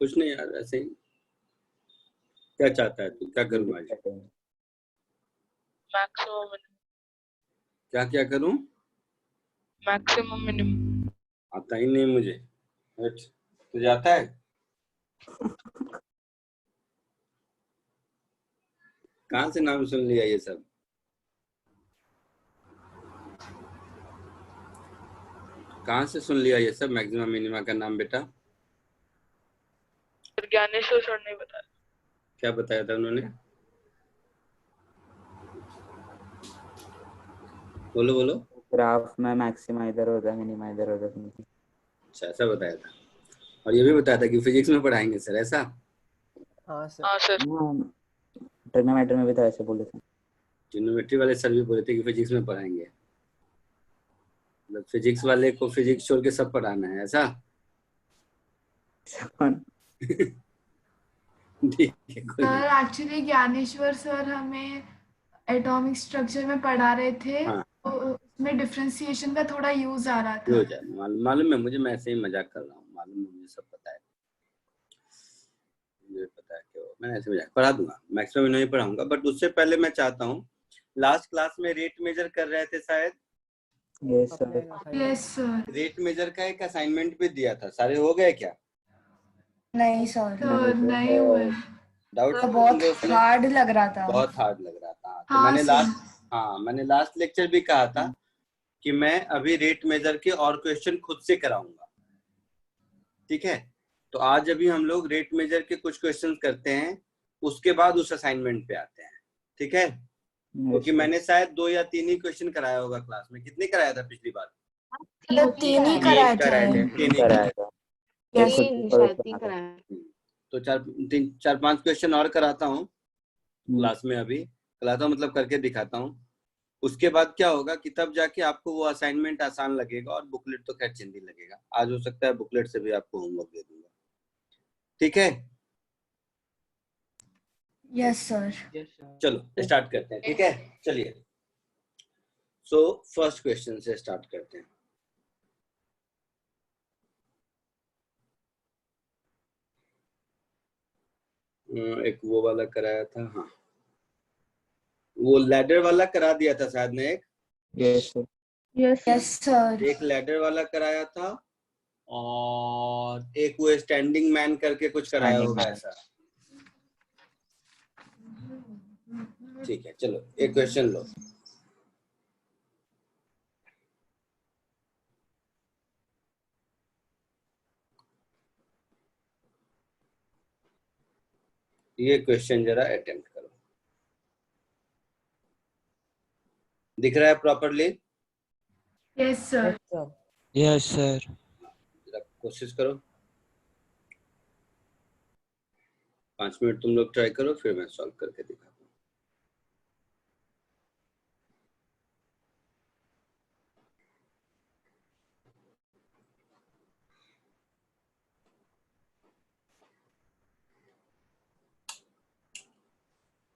कुछ नहीं यार, ऐसे ही। क्या चाहता है तू, क्या करूँ आज? मैक्सिमम क्या क्या करूँ? Maximum minimum. आता ही नहीं मुझे। हट, तुझे आता है? कहाँ से नाम सुन लिया ये सब? कहाँ से सुन लिया ये सब मैक्सिमम मिनिमा का नाम बेटा? ज्ञानेश्वर सर ने बताया। क्या बताया था उन्होंने? बोलो बोलो। ग्राफ में मैक्सिमा इधर होता है, मिनिमा इधर होता है। अच्छा, ऐसा बताया था। और ये भी बताया था कि फिजिक्स में पढ़ाएंगे सर, ऐसा? हाँ सर। ट्रिग्नोमेट्री में भी था, ऐसे बोले थे। ट्रिग्नोमेट्री वाले सर भी बोले थे कि फिजिक्स में पढ़ाएंगे। मतलब फिजिक्स वाले को फिजिक्स छोड़ के सब पढ़ाना है, ऐसा? ठीक है, कोई सर नहीं। एक्चुअली ज्ञानेश्वर सर हमें एटॉमिक स्ट्रक्चर में पढ़ा रहे थे। हाँ, तो उसमें डिफरेंशिएशन का थोड़ा यूज आ रहा ये हो था। जाए। मालूम है मुझे, मैं ऐसे ही मजाक कर रहा हूँ, मालूम है मुझे, सब पता है। मुझे पता है कि मैंने ऐसे मजाक पढ़ा दूंगा, मैक्सिमम नहीं पढ़ाऊंगा। बट उससे पहले मैं चाहता हूँ, लास्ट क्लास में रेट मेजर कर रहे थे शायद। Yes sir. Yes sir. Rate measure का एक असाइनमेंट भी दिया था, सारे हो गए क्या? नहीं सर, सर नहीं हुए। डाउट तो बहुत उसमें? हार्ड लग रहा था। बहुत हार्ड लग रहा था। तो हाँ सर। मैंने लास्ट लेक्चर भी कहा था कि मैं अभी रेट मेजर के और क्वेश्चन खुद से कराऊंगा। ठीक है, तो आज अभी हम लोग रेट मेजर के कुछ क्वेश्चन करते हैं, उसके बाद उस असाइनमेंट पे आते हैं। ठीक है, क्योंकि मैंने शायद 2 या 3 ही क्वेश्चन कराया होगा क्लास में। कितने कराया था पिछली बार? तो 3 ही कराए थे। 3 ही कराया था। यस शायद तो 4-5 क्वेश्चन और कराता हूँ क्लास में, अभी कराता हूँ मतलब करके दिखाता हूँ। उसके बाद क्या होगा कि तब जाके आपको वो असाइनमेंट आसान लगेगा, और बुकलेट तो खैर चिंदी लगेगा। आज हो सकता है बुकलेट से भी आपको होमवर्क दे दूंगा। ठीक है, यस सर। चलो स्टार्ट करते हैं। ठीक है, चलिए। सो फर्स्ट क्वेश्चन से स्टार्ट करते हैं। एक वो वाला कराया था, हाँ वो लैडर वाला करा दिया था शायद ने एक। Yes sir. Yes sir. एक लैडर वाला कराया था, और एक वो स्टैंडिंग मैन करके कुछ कराया होगा ऐसा। ठीक है, चलो एक क्वेश्चन लो। ये क्वेश्चन जरा अटेम्प्ट करो। दिख रहा है properly? Yes sir. Yes sir. जरा कोशिश करो, 5 मिनट तुम लोग ट्राई करो, फिर मैं सॉल्व करके दिखाता हूँ।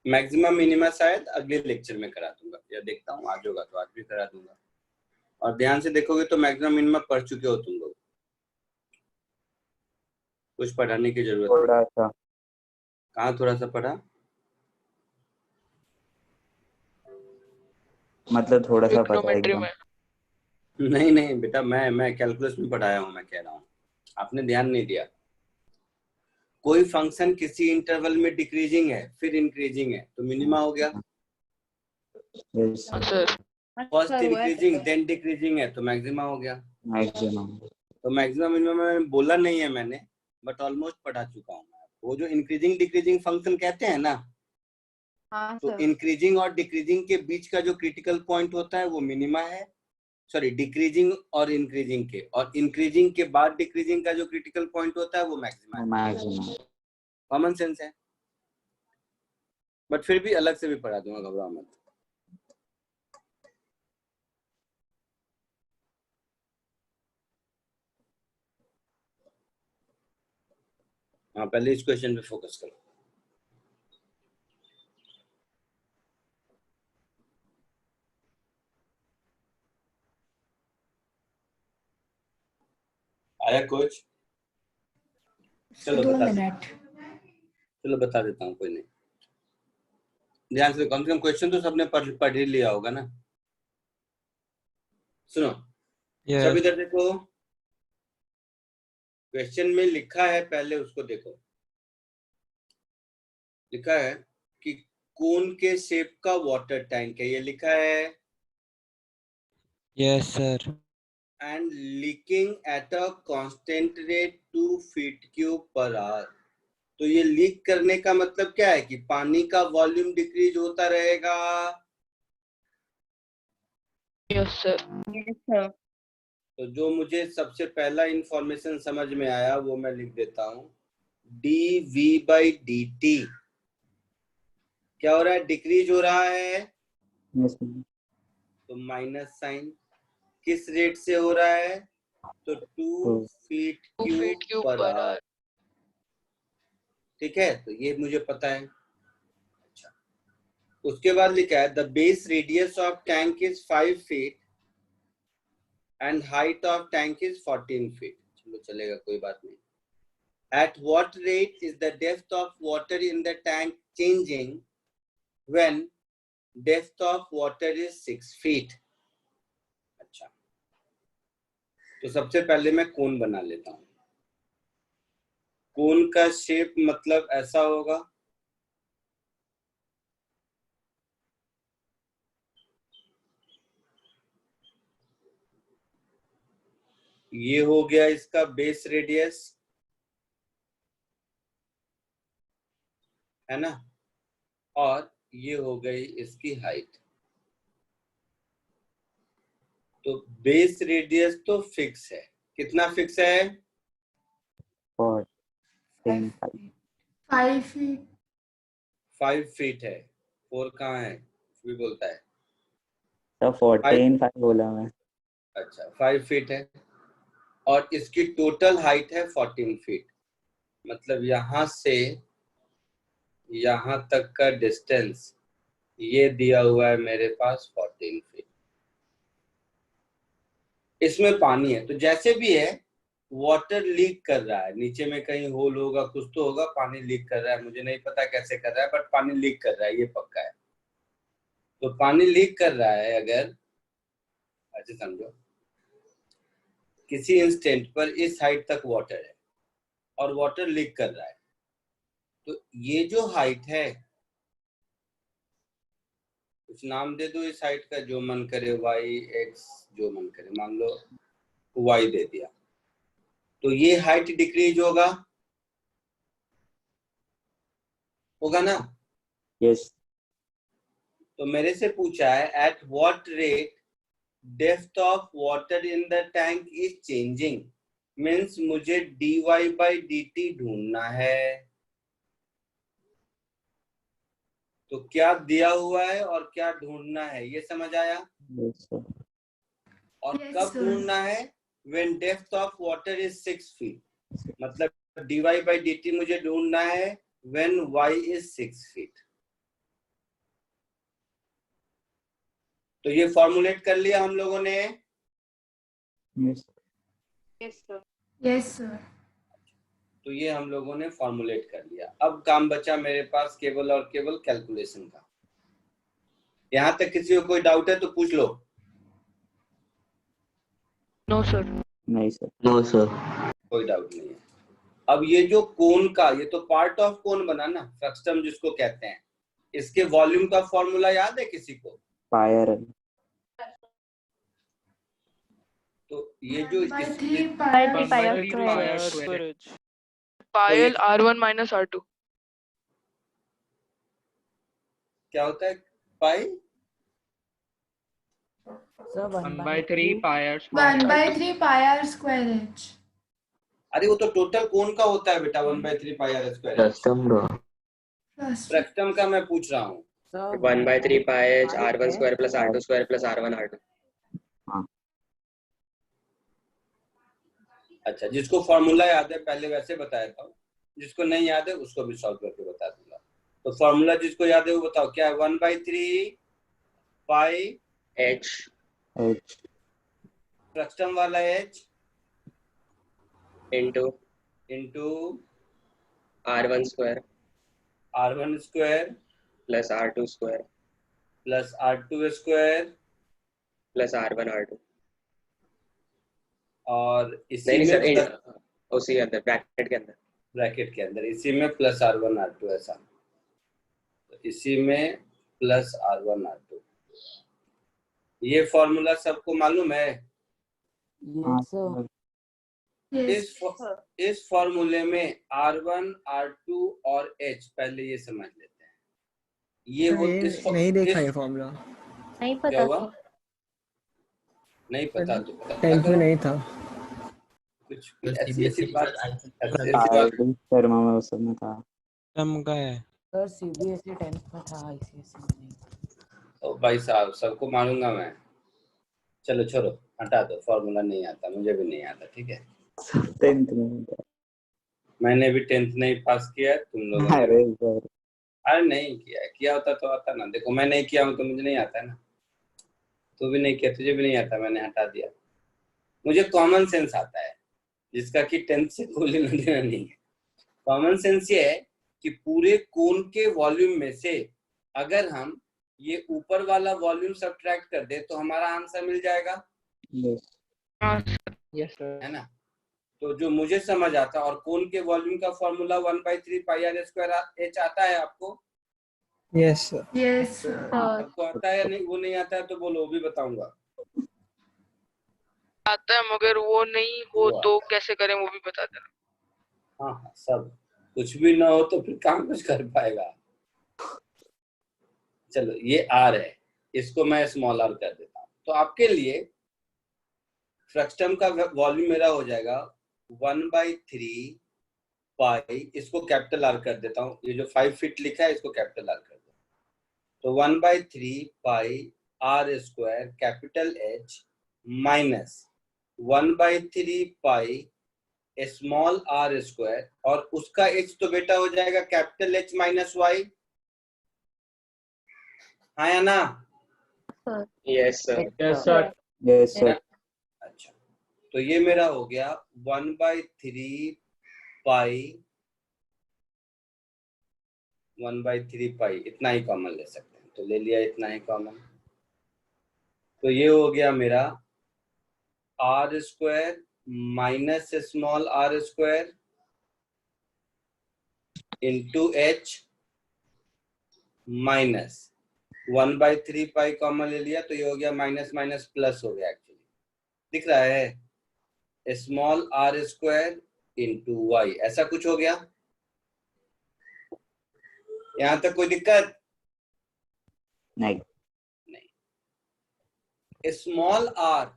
मैक्सिमम मिनिमा शायद अगले लेक्चर में करा दूंगा, या देखता हूँ आज होगा तो आज भी करा दूंगा। और ध्यान से देखोगे तो मैक्सिमम मिनिमा पढ़ चुके हो तुम लोग, कुछ पढ़ाने की जरूरत नहीं। थोड़ा सा। कहाँ थोड़ा सा पढ़ा? मतलब थोड़ा सा पता है ट्रिग्नोमेट्री एकदम। में। नहीं बेटा, मैं कैलकुलस में पढ़ाया हूँ, मैं कह रहा हूँ, आपने ध्यान नहीं दिया। कोई फंक्शन किसी इंटरवल में डिक्रीजिंग है फिर इंक्रीजिंग है तो मिनिमा हो गया। यस हाँ sir. Sir. First increasing then decreasing है तो मैक्सिमा हो गया। मैक्सिमम। तो मैक्सिमम मिनिमम में बोला नहीं है मैंने, बट ऑलमोस्ट पढ़ा चुका हूँ। वो जो इंक्रीजिंग डिक्रीजिंग फंक्शन कहते हैं ना, तो इंक्रीजिंग और डिक्रीजिंग के बीच का जो क्रिटिकल पॉइंट होता है वो मिनिमा है। सॉरी, डिक्रीजिंग और इंक्रीजिंग के, और इंक्रीजिंग के बाद डिक्रीजिंग का जो क्रिटिकल पॉइंट होता है वो मैक्सिमा है। मैक्सिमम। कॉमन सेंस है, बट फिर भी अलग से भी पढ़ा दूंगा, घबराओ मत। हाँ, पहले इस क्वेश्चन पे फोकस करो। आया कुछ? चलो 2 बता मिनट। चलो बता देता हूँ, कोई नहीं। ध्यान से, कम क्वेश्चन तो सबने पढ़ ही लिया होगा ना। सुनो सब यस इधर देखो, क्वेश्चन में लिखा है, पहले उसको देखो। लिखा है कि कोन के शेप का वाटर टैंक है, ये लिखा है, yes sir and leaking at a constant rate 2 feet cube per hour. तो ये लीक करने का मतलब क्या है कि पानी का वॉल्यूम डिक्रीज होता रहेगा। यस सर तो जो मुझे सबसे पहला इंफॉर्मेशन समझ में आया वो मैं लिख देता हूं, dv/dt क्या हो रहा है, डिक्रीज हो रहा है। Yes sir. तो माइनस साइन, किस रेट से हो रहा है, तो 2 फीट क्यूब पर आवर। ठीक है, तो ये मुझे पता है। अच्छा, उसके बाद लिखा है the base radius of tank is 5 feet and height of tank is 14 feet. चलो चलेगा, कोई बात नहीं। At what rate is the depth of water in the tank changing when depth of water is 6 feet? अच्छा, तो सबसे पहले मैं कोन बना लेता हूं। कोन का शेप मतलब ऐसा होगा, ये हो गया इसका बेस रेडियस, है ना, और ये हो गई इसकी हाइट। तो बेस रेडियस तो फिक्स है, कितना फिक्स है, 14 5 फीट। 5 फीट है। 4 कहाँ है, भी बोलता है। तो 14 5 बोला मैं। अच्छा, 5 फीट है और इसकी टोटल हाइट है 14 फीट। मतलब यहां से यहां तक का डिस्टेंस ये दिया हुआ है मेरे पास 14 फीट। इसमें पानी है, तो जैसे भी है वाटर लीक कर रहा है, नीचे में कहीं होल होगा, कुछ तो होगा, पानी लीक कर रहा है, मुझे नहीं पता कैसे कर रहा है, बट पानी लीक कर रहा है, ये पक्का है। तो पानी लीक कर रहा है, अगर ऐसे समझो किसी इंस्टेंट पर इस हाइट तक वाटर है और वाटर लीक कर रहा है, तो ये जो हाइट है, कुछ नाम दे दो इस हाइट का, जो मन करे, वाई एक्स, जो मन करे, मान लो वाई दे दिया, तो ये हाइट डिक्रीज होगा ना। यस तो मेरे से पूछा है at what rate depth of water in the tank is changing, means मुझे dy/dt ढूंढना है। तो क्या दिया हुआ है और क्या ढूंढना है, ये समझ आया। Yes sir. और Yes, कब sir. ढूंढना है, when depth of water is 6 feet, मतलब dy/dt मुझे ढूंढना है when y is 6 feet। तो ये फॉर्मुलेट कर लिया हम लोगों ने। Yes Yes, sir. तो ये हम लोगों ने फॉर्मुलेट कर लिया। अब काम बचा मेरे पास केवल और केवल कैलकुलेशन का। यहां तक किसी को कोई डाउट है तो पूछ लो। नो सर नहीं सर। No sir. कोई डाउट नहीं है। अब ये जो कोन का, ये तो पार्ट ऑफ कोन बना ना, फ्रस्टम जिसको कहते हैं, इसके वॉल्यूम का फॉर्मूला याद है किसी को। पायर तो ये जो 1/3 पायल R1 minus R2 क्या होता है, पाई 1/3 pier 1/3 pi r square h. अरे वो तो टोटल कोन का होता है बेटा, 1/3 pi R square. Plus frustum का मैं पूछ रहा हूँ। 1/3 पाई h R1 square plus R2 square plus R1 R2। अच्छा, जिसको फॉर्मूला याद है पहले वैसे बताया था, जिसको नहीं याद है उसको भी सॉल्व करके बता दूंगा। तो फॉर्मूला जिसको याद है वो बताओ क्या है, 1/3 पाई h फ्रस्टम वाला h into into R1 square R1 square plus R2 square plus R2 square plus R1 R2. और इसी नहीं में सर, प्लस उसी के अंदर ब्रैकेट के अंदर. ब्रैकेट के अंदर इसी में प्लस R1 R2 ऐसा, तो इसी में प्लस R1 R2। ये फॉर्मूला सबको मालूम है? हाँ सर। यस इस फॉर्मूले में R1 R2 और H पहले ये समझ लेते हैं। ये वो नहीं देखा ये फॉर्मूला, नहीं क्या पता हुआ? सर। नहीं पता तो पता 10th में करो। नहीं था. कुछ ऐसी ऐसी बात शर्मा में उस समय था। का है सर सीबीएसई 10th में था, आईसीएसई में नहीं। तो भाई साहब सबको मानूंगा मैं। चलो छोड़ो, हटा दो, फॉर्मूला नहीं आता, मुझे भी नहीं आता, ठीक है। 10th में था। मैंने भी 10th नहीं पास किया, तुम लोगों ने अरे सर अरे नहीं किया, किया होता तो आता ना। देखो मैं नहीं किया हूँ तो मुझे नहीं आता है ना, तू भी नहीं किया, तुझे भी नहीं आता, मैंने हटा दिया। मुझे कॉमन सेंस आता है, जिसका कि 10th से कोई लेना देना नहीं है। कॉमन सेंस ये है कि पूरे कोन के वॉल्यूम में से अगर हम ये ऊपर वाला वॉल्यूम सब्ट्रैक्ट कर दे तो हमारा आंसर मिल जाएगा, यस सर. है ना। तो जो मुझे समझ आता, और कोन के वॉल्यूम का formula 1/3 pi R square H आता है आपको? Yes sir. यस सबको आता है या नहीं? वो नहीं आता है तो बोलो, वो भी बताऊंगा। आता है, मगर वो नहीं हो वो तो आता है। कैसे करें वो भी बता देना। हाँ हाँ, सब कुछ भी ना हो तो फिर काम कुछ कर पाएगा। चलो ये आर है, इसको मैं स्मॉल आर कर देता हूँ। तो आपके लिए फ्रस्टम का वॉल्यूम मेरा हो जाएगा 1/3 पाई, इसको कैपिटल आर कर देता हूँ, ये जो 5 फीट लिखा है इसको कैपिटल आर कर देता हूँ। तो 1/3 pi R square capital H minus 1/3 pi small R square, और उसका एच तो बेटा हो जाएगा कैपिटल एच माइनस वाई, हाँ या ना? Yes sir. Yes sir. Yes sir. अच्छा, तो ये मेरा हो गया 1/3 पाई 1/3 पाई, इतना ही कॉमन ले सकते हैं, तो ले लिया इतना ही कॉमन। तो ये हो गया मेरा R square minus small R square into H minus 1/3 pi common ले लिया, तो ये हो गया माइनस माइनस प्लस हो गया। एक्चुअली दिख रहा है small R square into Y, ऐसा कुछ हो गया। यहां तक कोई दिक्कत नहीं। स्मॉल आर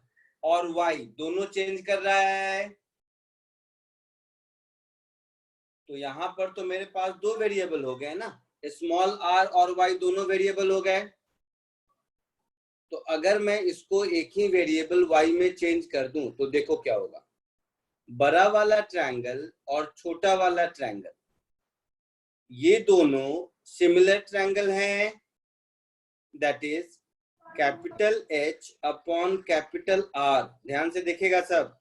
और वाई दोनों चेंज कर रहा है, तो यहां पर तो मेरे पास दो वेरिएबल हो गए ना, स्मॉल आर और वाई दोनों वेरिएबल हो गए। तो अगर मैं इसको एक ही वेरिएबल वाई में चेंज कर दूं तो देखो क्या होगा। बड़ा वाला ट्रायंगल और छोटा वाला ट्रायंगल ये दोनों सिमिलर ट्रायंगल हैं, that is capital H upon capital R. ध्यान से देखेगा सब,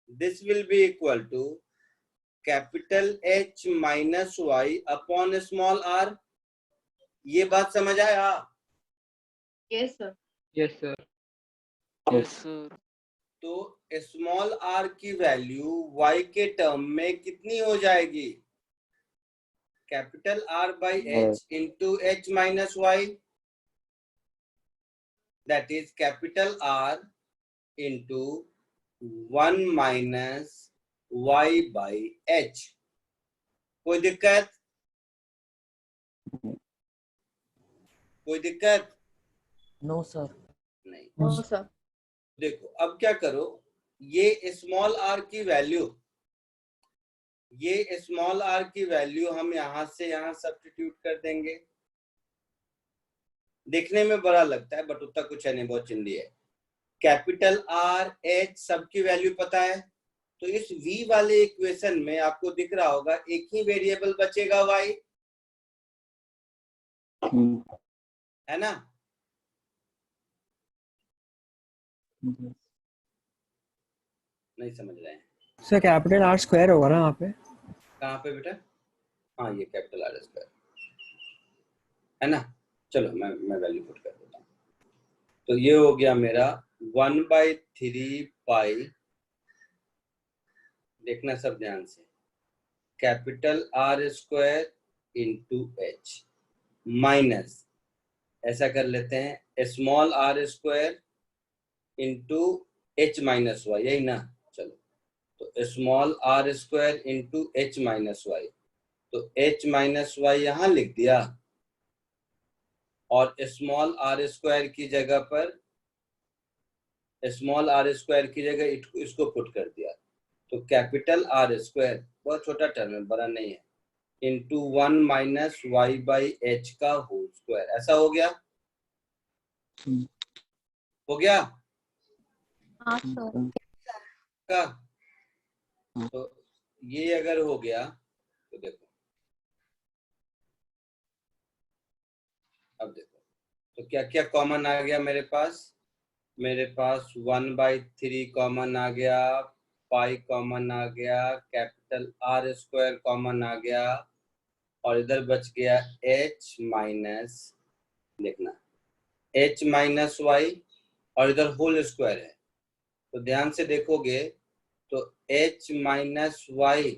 this will be equal to capital H minus Y upon small R. ये बात समझ आया? Yes sir. Yes sir. Yes sir. तो स्मॉल आर की वैल्यू वाई के टर्म में कितनी हो जाएगी? Capital R by H into H minus Y, that is capital R into 1 minus Y by H. कोई दिक्कत? कोई दिक्कत? No sir. नहीं। No sir. देखो अब क्या करो, ये स्मॉल आर की वैल्यू, ये स्मॉल आर की वैल्यू हम यहां से यहां सब्स्टिट्यूट कर देंगे। देखने में बड़ा लगता है बट उतना कुछ है नहीं, बहुत चिंदी है। कैपिटल आर एच सबकी वैल्यू पता है, तो इस v वाले इक्वेशन में आपको दिख रहा होगा एक ही वेरिएबल बचेगा y, है ना। नहीं समझ रहे हैं? सर कैपिटल आर स्क्वायर होगा ना वहाँ पे? कहाँ पे बेटा? हाँ ये कैपिटल आर स्क्वायर है ना। चलो मैं वैल्यू पुट कर देता हूँ। तो ये हो गया मेरा 1/3 पाई, देखना सब ध्यान से, capital R square into H minus, ऐसा कर लेते हैं small R square into H minus Y, यही ना। चलो तो small R square into H minus Y, तो एच माइनस वाई यहां लिख दिया और स्मॉल आर स्क्वायर की जगह पर इसको पुट कर दिया। तो कैपिटल आर स्क्वायर, बहुत छोटा टर्म है, बड़ा नहीं है, into 1 minus Y by H का होल स्क्वायर, ऐसा हो गया। हो गया हाँ सर। का। तो ये अगर हो गया तो देखो, अब देखो तो क्या क्या कॉमन आ गया मेरे पास। 1/3 कॉमन आ गया, पाई कॉमन आ गया, कैपिटल आर स्क्वायर कॉमन आ गया, और इधर बच गया एच माइनस, देखना एच माइनस वाई, और इधर होल स्क्वायर है। तो ध्यान से देखोगे तो एच माइनस वाई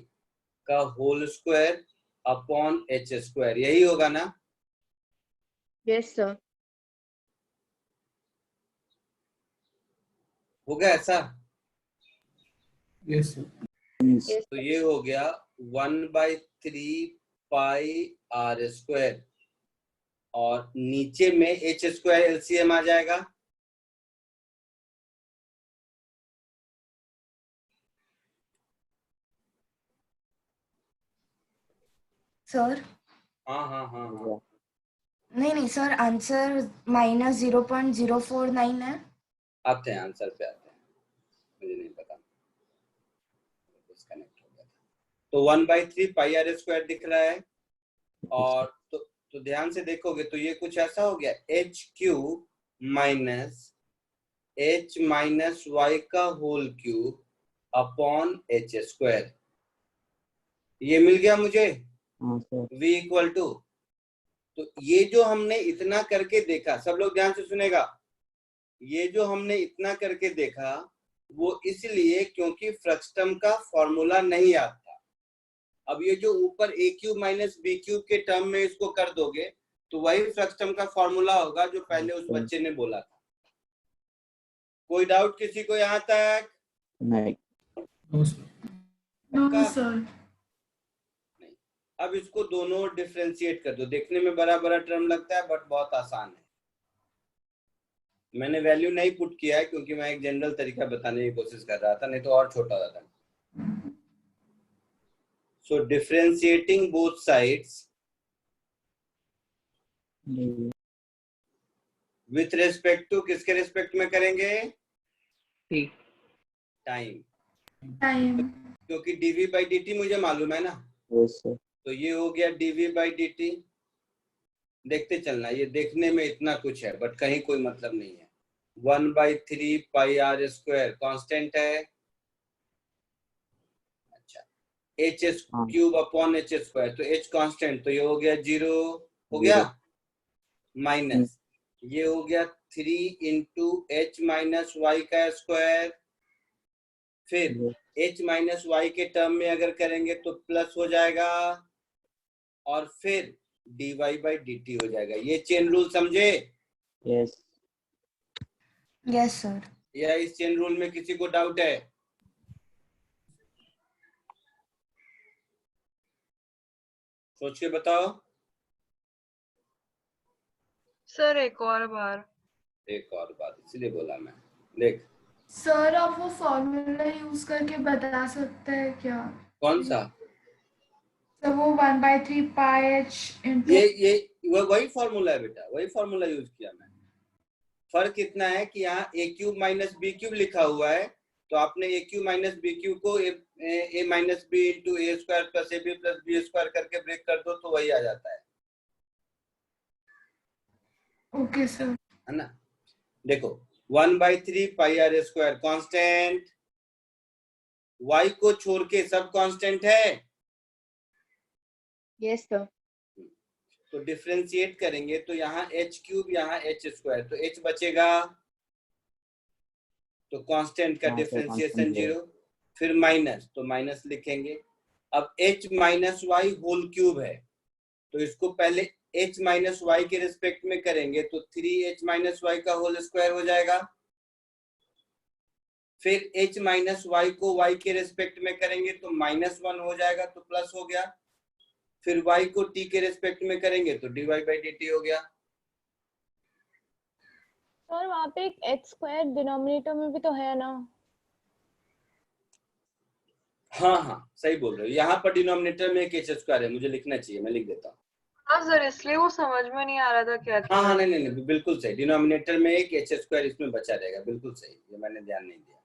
का whole square upon H square, यही होगा ना। Yes sir. हो गया ऐसा। Yes, sir. तो ये हो गया 1/3 पाई आर स्क्वायर, और नीचे में एच स्क्वायर एलसीएम आ जाएगा। सर हाँ हाँ हाँ हाँ, नहीं सर, आंसर -0.049 है। आते हैं आंसर पे आते हैं, मुझे नहीं पता, डिस्कनेक्ट हो गया था। तो 1/3 पाई आर स्क्वायर दिख रहा है, और तो ध्यान से देखोगे तो ये कुछ ऐसा हो गया, H cube minus H minus Y का whole cube upon H square, ये मिल गया मुझे v इक्वल टू। तो ये जो हमने इतना करके देखा, सब लोग ध्यान से सुनेगा, ये जो हमने इतना करके देखा वो इसलिए क्योंकि फ्रस्टम का फॉर्मूला नहीं आता। अब ये जो ऊपर ए क्यूब माइनस बी क्यूब के टर्म में इसको कर दोगे तो वही फ्रस्टम का फॉर्मूला होगा जो पहले उस बच्चे ने बोला था। कोई डाउट किसी को यहाँ तक? नहीं। No sir. नहीं। अब इसको दोनों डिफरेंशिएट कर दो, देखने में बड़ा बड़ा टर्म लगता है बट बहुत आसान है। मैंने वैल्यू नहीं पुट किया है क्योंकि मैं एक जनरल तरीका बताने की कोशिश कर रहा था, नहीं तो और छोटा होता। So differentiating both sides with respect to, किसके रेस्पेक्ट में करेंगे? टाइम। टाइम। क्योंकि dv by dt मुझे मालूम है ना। Yes sir. तो ये हो गया dv by dt। देखते चलना, ये देखने में इतना कुछ है बट कहीं कोई मतलब नहीं है। 1/3 पाई आर स्क्वायर कांस्टेंट है, अच्छा, H cube upon H square, तो एच कांस्टेंट, तो ये हो गया 0, हो गया माइनस, ये हो गया 3 इंटू एच माइनस वाई का स्क्वायर, फिर h माइनस वाई के टर्म में अगर करेंगे तो प्लस हो जाएगा, और फिर dy बाई dt हो जाएगा। ये चेन रूल समझे? यस। Yes sir. या इस चेन रूल में किसी को डाउट है? सोच के बताओ। सर एक और बार। एक और बात इसलिए बोला मैं, देख। सर आप वो फॉर्मूला यूज करके बता सकते हैं क्या? कौन सा? तो वो 1/3 पाई एच इंटू, ये वही फॉर्मूला है बेटा, वही फॉर्मूला यूज किया मैं। फर्क इतना है कि यहाँ A cube minus B cube लिखा हुआ है, तो आपने A cube minus B cube को A minus B into A square plus A B plus B square करके ब्रेक कर दो तो वही आ जाता है। Okay sir. है ना। देखो 1/3 pi R square constant, y को छोड़ के सब कांस्टेंट है, Yes, sir. तो डिफरेंशिएट करेंगे तो यहाँ h क्यूब, यहाँ h स्क्वायर, तो h बचेगा, तो कांस्टेंट का हाँ, sir, डिफरेंशिएशन constant है। 0, फिर माइनस, तो माइनस लिखेंगे। अब h minus Y whole cube है, तो इसको पहले h माइनस वाई के रिस्पेक्ट में करेंगे तो 3h माइनस वाई का होल स्क्वायर हो जाएगा। फिर h माइनस वाई को y के रिस्पेक्ट में करेंगे तो -1 हो जाएगा, तो प्लस हो गया। फिर y को t के रिस्पेक्ट में करेंगे तो dy बाई dt हो गया। और वहाँ पे एक h स्क्वायर डिनोमिनेटर में भी तो है ना? हाँ हाँ सही बोल रहे हो, यहाँ पर डिनोमिनेटर में एक h स्क्वायर है, मुझे लिखना चाहिए, मैं लिख देता हूँ। हाँ सर, इसलिए वो समझ में नहीं आ रहा था क्या हाँ हाँ क्या। नहीं, बिल्कुल सही, डिनोमिनेटर में एक h स्क्वायर इसमें बचा रहेगा, बिल्कुल सही, ये मैंने ध्यान नहीं दिया,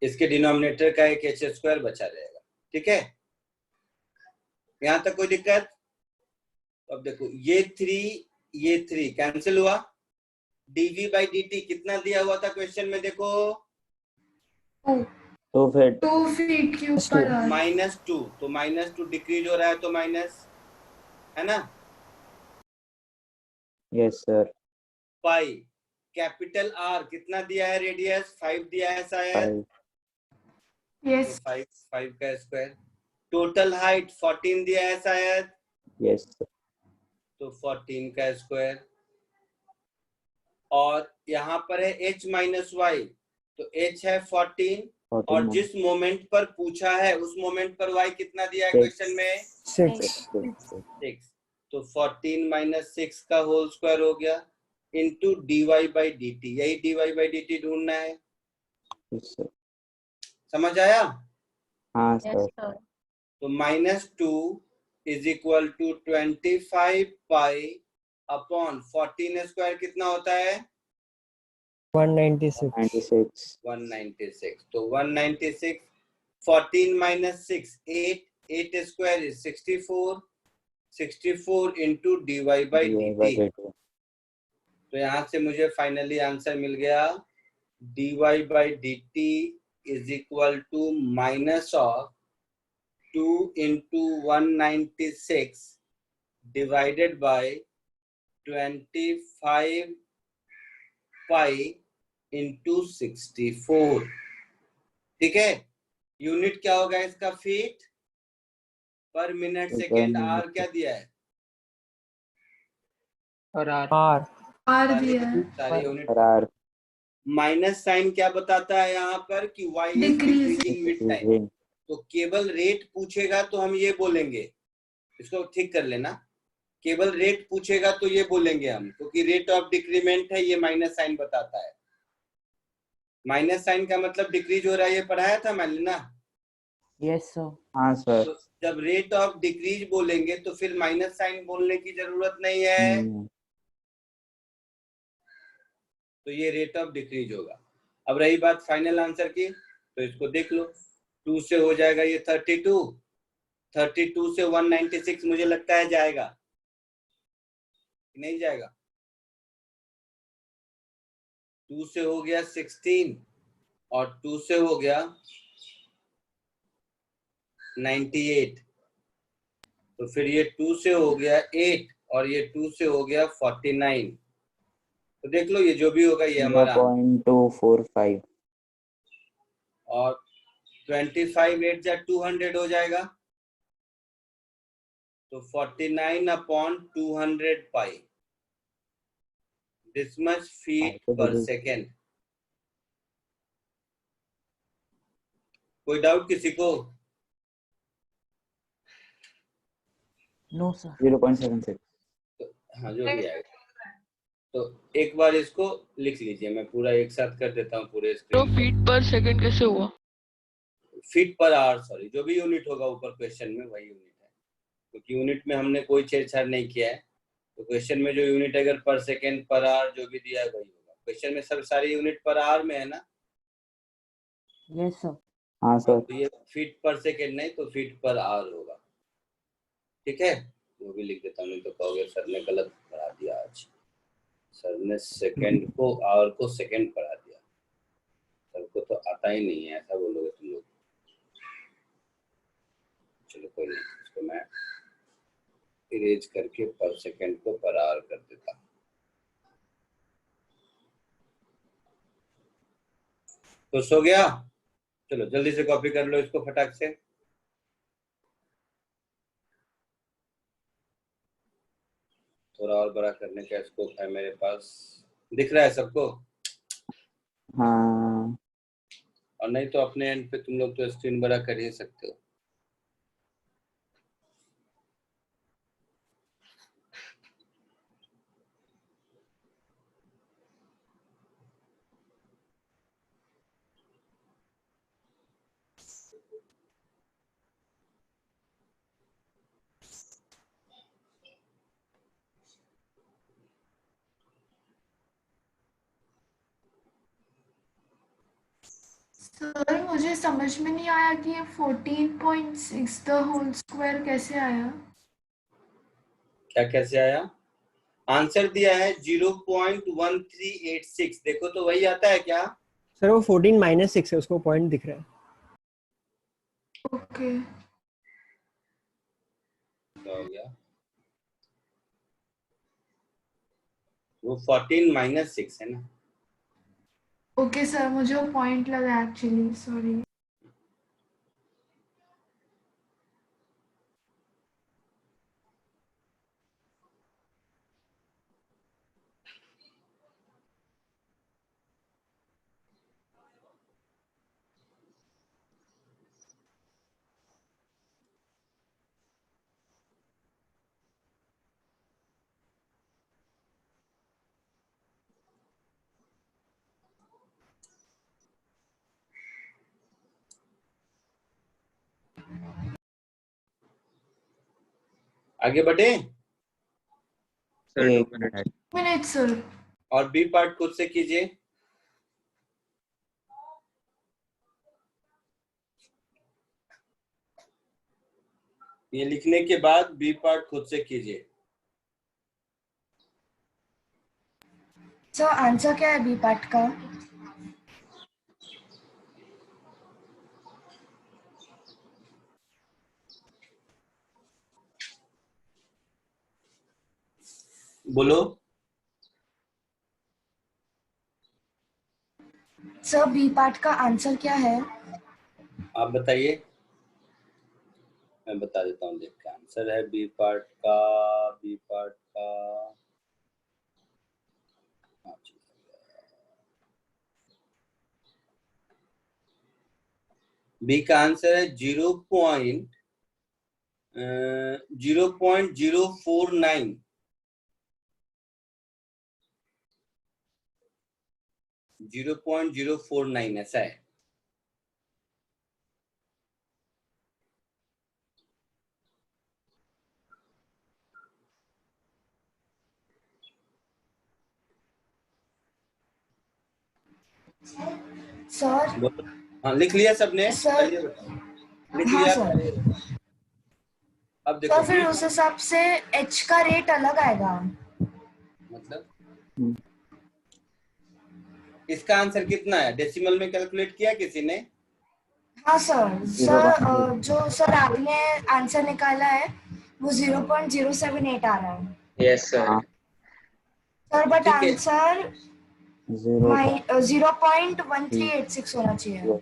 इसके डिनोमिनेटर का एक h स्क्वायर बचा रहेगा। ठीक है, यहाँ तक कोई दिक्कत? अब देखो ये 3 कैंसिल हुआ, dv बाई dt कितना दिया हुआ था क्वेश्चन में, देखो 2 तो फिर 2 v क्यूब पर r। -2, तो -2 डिक्रीज हो रहा है तो माइनस है ना। Yes sir, pi capital R कितना दिया है, रेडियस 5 दिया है शायद, 5 यस तो 5 का स्क्वायर। टोटल हाइट 14 दिया है शायद, यस सर, तो 14 का स्क्वायर। और यहाँ पर है h माइनस वाई, तो h है 14, और जिस मोमेंट पर पूछा है उस मोमेंट पर y कितना दिया है क्वेश्चन में, 6 6, तो 14 माइनस 6 का होल स्क्वायर हो गया इंटू dy बाई dt, यही dy बाई dt ढूंढना है। यस सर, समझ आया? हाँ Yes, सर, sir. तो -2 is equal to 25 pi upon 14 square कितना होता है, 196 96 196, तो 196, 14 minus 6 8 square is 64, 64 into dy by dt, तो यहाँ से मुझे फाइनली आंसर मिल गया, dy by dt is equal to minus of 2 into 196 divided by 25 pi into 64। ठीक है, यूनिट क्या होगा इसका, फीट पर मिनट सेकेंड। आर क्या दिया है, और आर r दिया है। सारे यूनिट। R माइनस साइन क्या बताता है यहाँ पर कि y is decreasing with time, decreasing, तो केवल रेट पूछेगा तो हम ये बोलेंगे, इसको ठीक कर लेना, केवल रेट पूछेगा तो ये बोलेंगे हम, क्योंकि रेट ऑफ डिक्रीमेंट है, ये माइनस साइन बताता है। माइनस साइन का मतलब डिक्रीज हो रहा है, ये पढ़ाया था मैंने ना। यस सर, हाँ सर, तो जब रेट ऑफ डिक्रीज बोलेंगे तो फिर माइनस साइन बोलने की जरूरत नहीं है, तो ये रेट ऑफ डिक्रीज होगा। अब रही बात फाइनल आंसर की, तो इसको देख लो, 2 से हो जाएगा ये 32, 32 से 196 मुझे लगता है जाएगा, नहीं जाएगा, 2 से हो गया 16 और 2 से हो गया 98, तो फिर ये 2 से हो गया 8 और ये 2 से हो गया 49, तो देख लो ये जो भी होगा ये हमारा, 0.245 और 25 8 जा 200 हो जाएगा, तो 49 upon 200 pi, this much feet पर सेकेंड। कोई डाउट किसी को? नो सर, 0.76 हाँ जो भी आएगा, तो एक बार इसको लिख लीजिए, मैं पूरा एक साथ कर देता हूँ पूरे तो स्क्रीन। फीट पर सेकंड कैसे हुआ? फीट पर आवर, सॉरी, जो भी यूनिट होगा ऊपर क्वेश्चन में वही यूनिट है, क्योंकि यूनिट में हमने कोई छेड़छाड़ नहीं किया है, तो क्वेश्चन में जो यूनिट अगर पर सेकेंड पर आवर जो भी दिया है वही होगा। क्वेश्चन में सब सारी यूनिट पर आवर में है ना। यस सर, हाँ सर, तो ये फीट पर सेकेंड नहीं, तो फीट पर आवर होगा। ठीक है, वो भी लिख देता हूँ, नहीं तो कहोगे सर ने गलत पढ़ा दिया, आज सर ने सेकेंड को आवर को सेकेंड पढ़ा दिया, सर को तो आता ही नहीं है, ऐसा बोलोगे तुम लोग। चलो कोई नहीं, इसको मैं इरेज करके पर सेकंड को पर आवर कर देता। तो सो गया। चलो जल्दी से कॉपी कर लो इसको फटाक से। थोड़ा और बड़ा करने का स्कोप है मेरे पास, दिख रहा है सबको? हाँ और नहीं तो अपने एंड पे तुम लोग तो स्क्रीन बड़ा कर ही सकते हो। सर मुझे समझ में नहीं आया कि ये 14.6 द होल स्क्वायर कैसे आया। क्या कैसे आया? आंसर दिया है 0.1386। देखो तो वही आता है क्या? सर वो 14 - 6 है, उसको पॉइंट दिख रहा है। ओके क्या हो गया? वो 14 - 6 है ना। ओके सर, मुझे वो पॉइंट लगा एक्चुअली, सॉरी। आगे बढ़े। सर 2 एक मिनट। मिनट। Minute sir. और बी पार्ट खुद से कीजिए। ये लिखने के बाद बी पार्ट खुद से कीजिए। सर आंसर क्या है बी पार्ट का? बोलो। सर बी पार्ट का आंसर क्या है? आप बताइए, मैं बता देता हूँ। देख के आंसर है बी पार्ट का, बी पार्ट का बी का आंसर है 0.049। 0.049 ऐसा है। सर हाँ लिख लिया सबने? सर चलिए बताओ। लिख हाँ लिया? सर। अब देखो सर फिर उस हिसाब से एच का रेट अलग आएगा। मतलब इसका आंसर कितना है? डेसिमल में कैलकुलेट किया किसी ने? हाँ सर। सर जो सर आपने आंसर निकाला है वो 0.078 आ रहा है। Yes sir. सर बट ठीक है। आंसर 0.1386 होना चाहिए।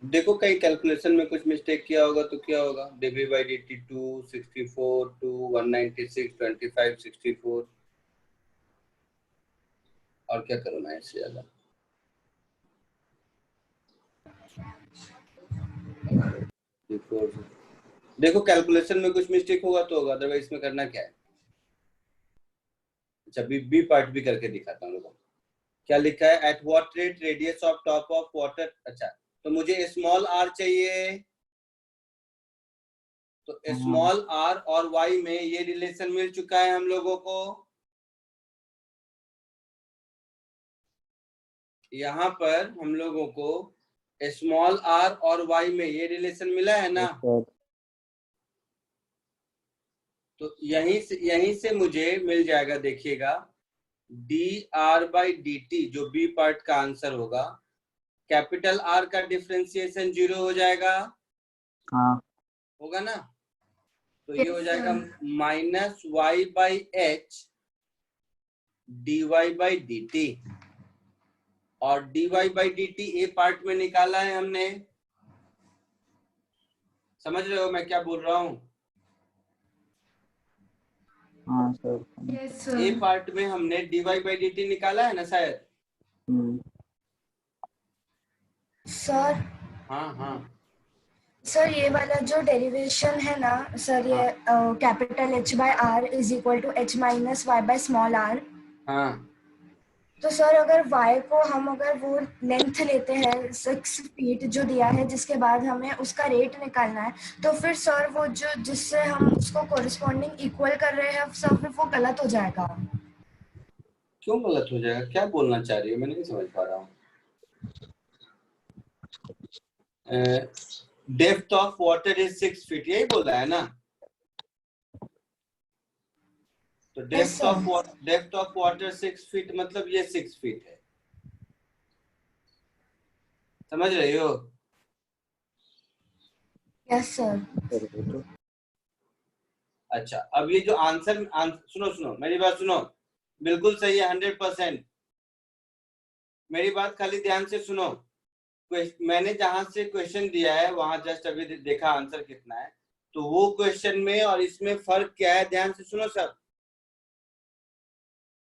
देखो कहीं कैलकुलेशन में कुछ मिस्टेक किया होगा तो क्या होगा? dv/dt 264 2 196 25 64। और क्या करूँ मैं इससे ज्यादा? देखो कैलकुलेशन में कुछ मिस्टेक होगा तो होगा, अदरवाइज में करना क्या है? अच्छा बी पार्ट भी करके दिखाता हूँ। क्या लिखा है? At what rate radius of top of water. अच्छा तो मुझे स्मॉल आर चाहिए, तो स्मॉल आर और वाई में ये रिलेशन मिल चुका है हम लोगों को। यहाँ पर हम लोगों को स्मॉल आर और वाई में ये रिलेशन मिला है ना। तो यहीं से मुझे मिल जाएगा, देखिएगा dr/dt जो बी पार्ट का आंसर होगा। कैपिटल आर का डिफरेंशिएशन 0 हो जाएगा। हाँ होगा ना? तो ये हो जाएगा minus Y by H D Y by D T, और dy by D T A part में निकाला है हमने। समझ रहे हो मैं क्या बोल रहा हूँ? हाँ सर। यस ए सर। पार्ट में हमने dy बाई डी टी निकाला है ना शायद? सर हाँ हाँ सर ये वाला जो डेरिवेशन है ना सर, ये capital H by R is equal to H minus Y by small r। हाँ। तो सर अगर y को हम अगर वो लेंथ लेते हैं 6 फीट जो दिया है, जिसके बाद हमें उसका रेट निकालना है, तो फिर सर वो जो जिससे हम उसको कोरिस्पॉन्डिंग इक्वल कर रहे हैं सर, फिर वो गलत हो जाएगा। क्यों गलत हो जाएगा? क्या बोलना चाह रही है? मैं नहीं समझ पा रहा हूँ। Depth of water is 6 feet, यही बोला है ना? तो डेप्थ ऑफ वाटर 6 फीट मतलब ये 6 फीट है। समझ रही हो? Yes sir. अच्छा, अब ये जो आंसर सुनो मेरी बात सुनो, बिल्कुल सही है 100%। मेरी बात खाली ध्यान से सुनो। मैंने जहां से क्वेश्चन दिया है वहां जस्ट अभी देखा आंसर कितना है, तो वो क्वेश्चन में और इसमें फर्क क्या है, ध्यान से सुनो सब।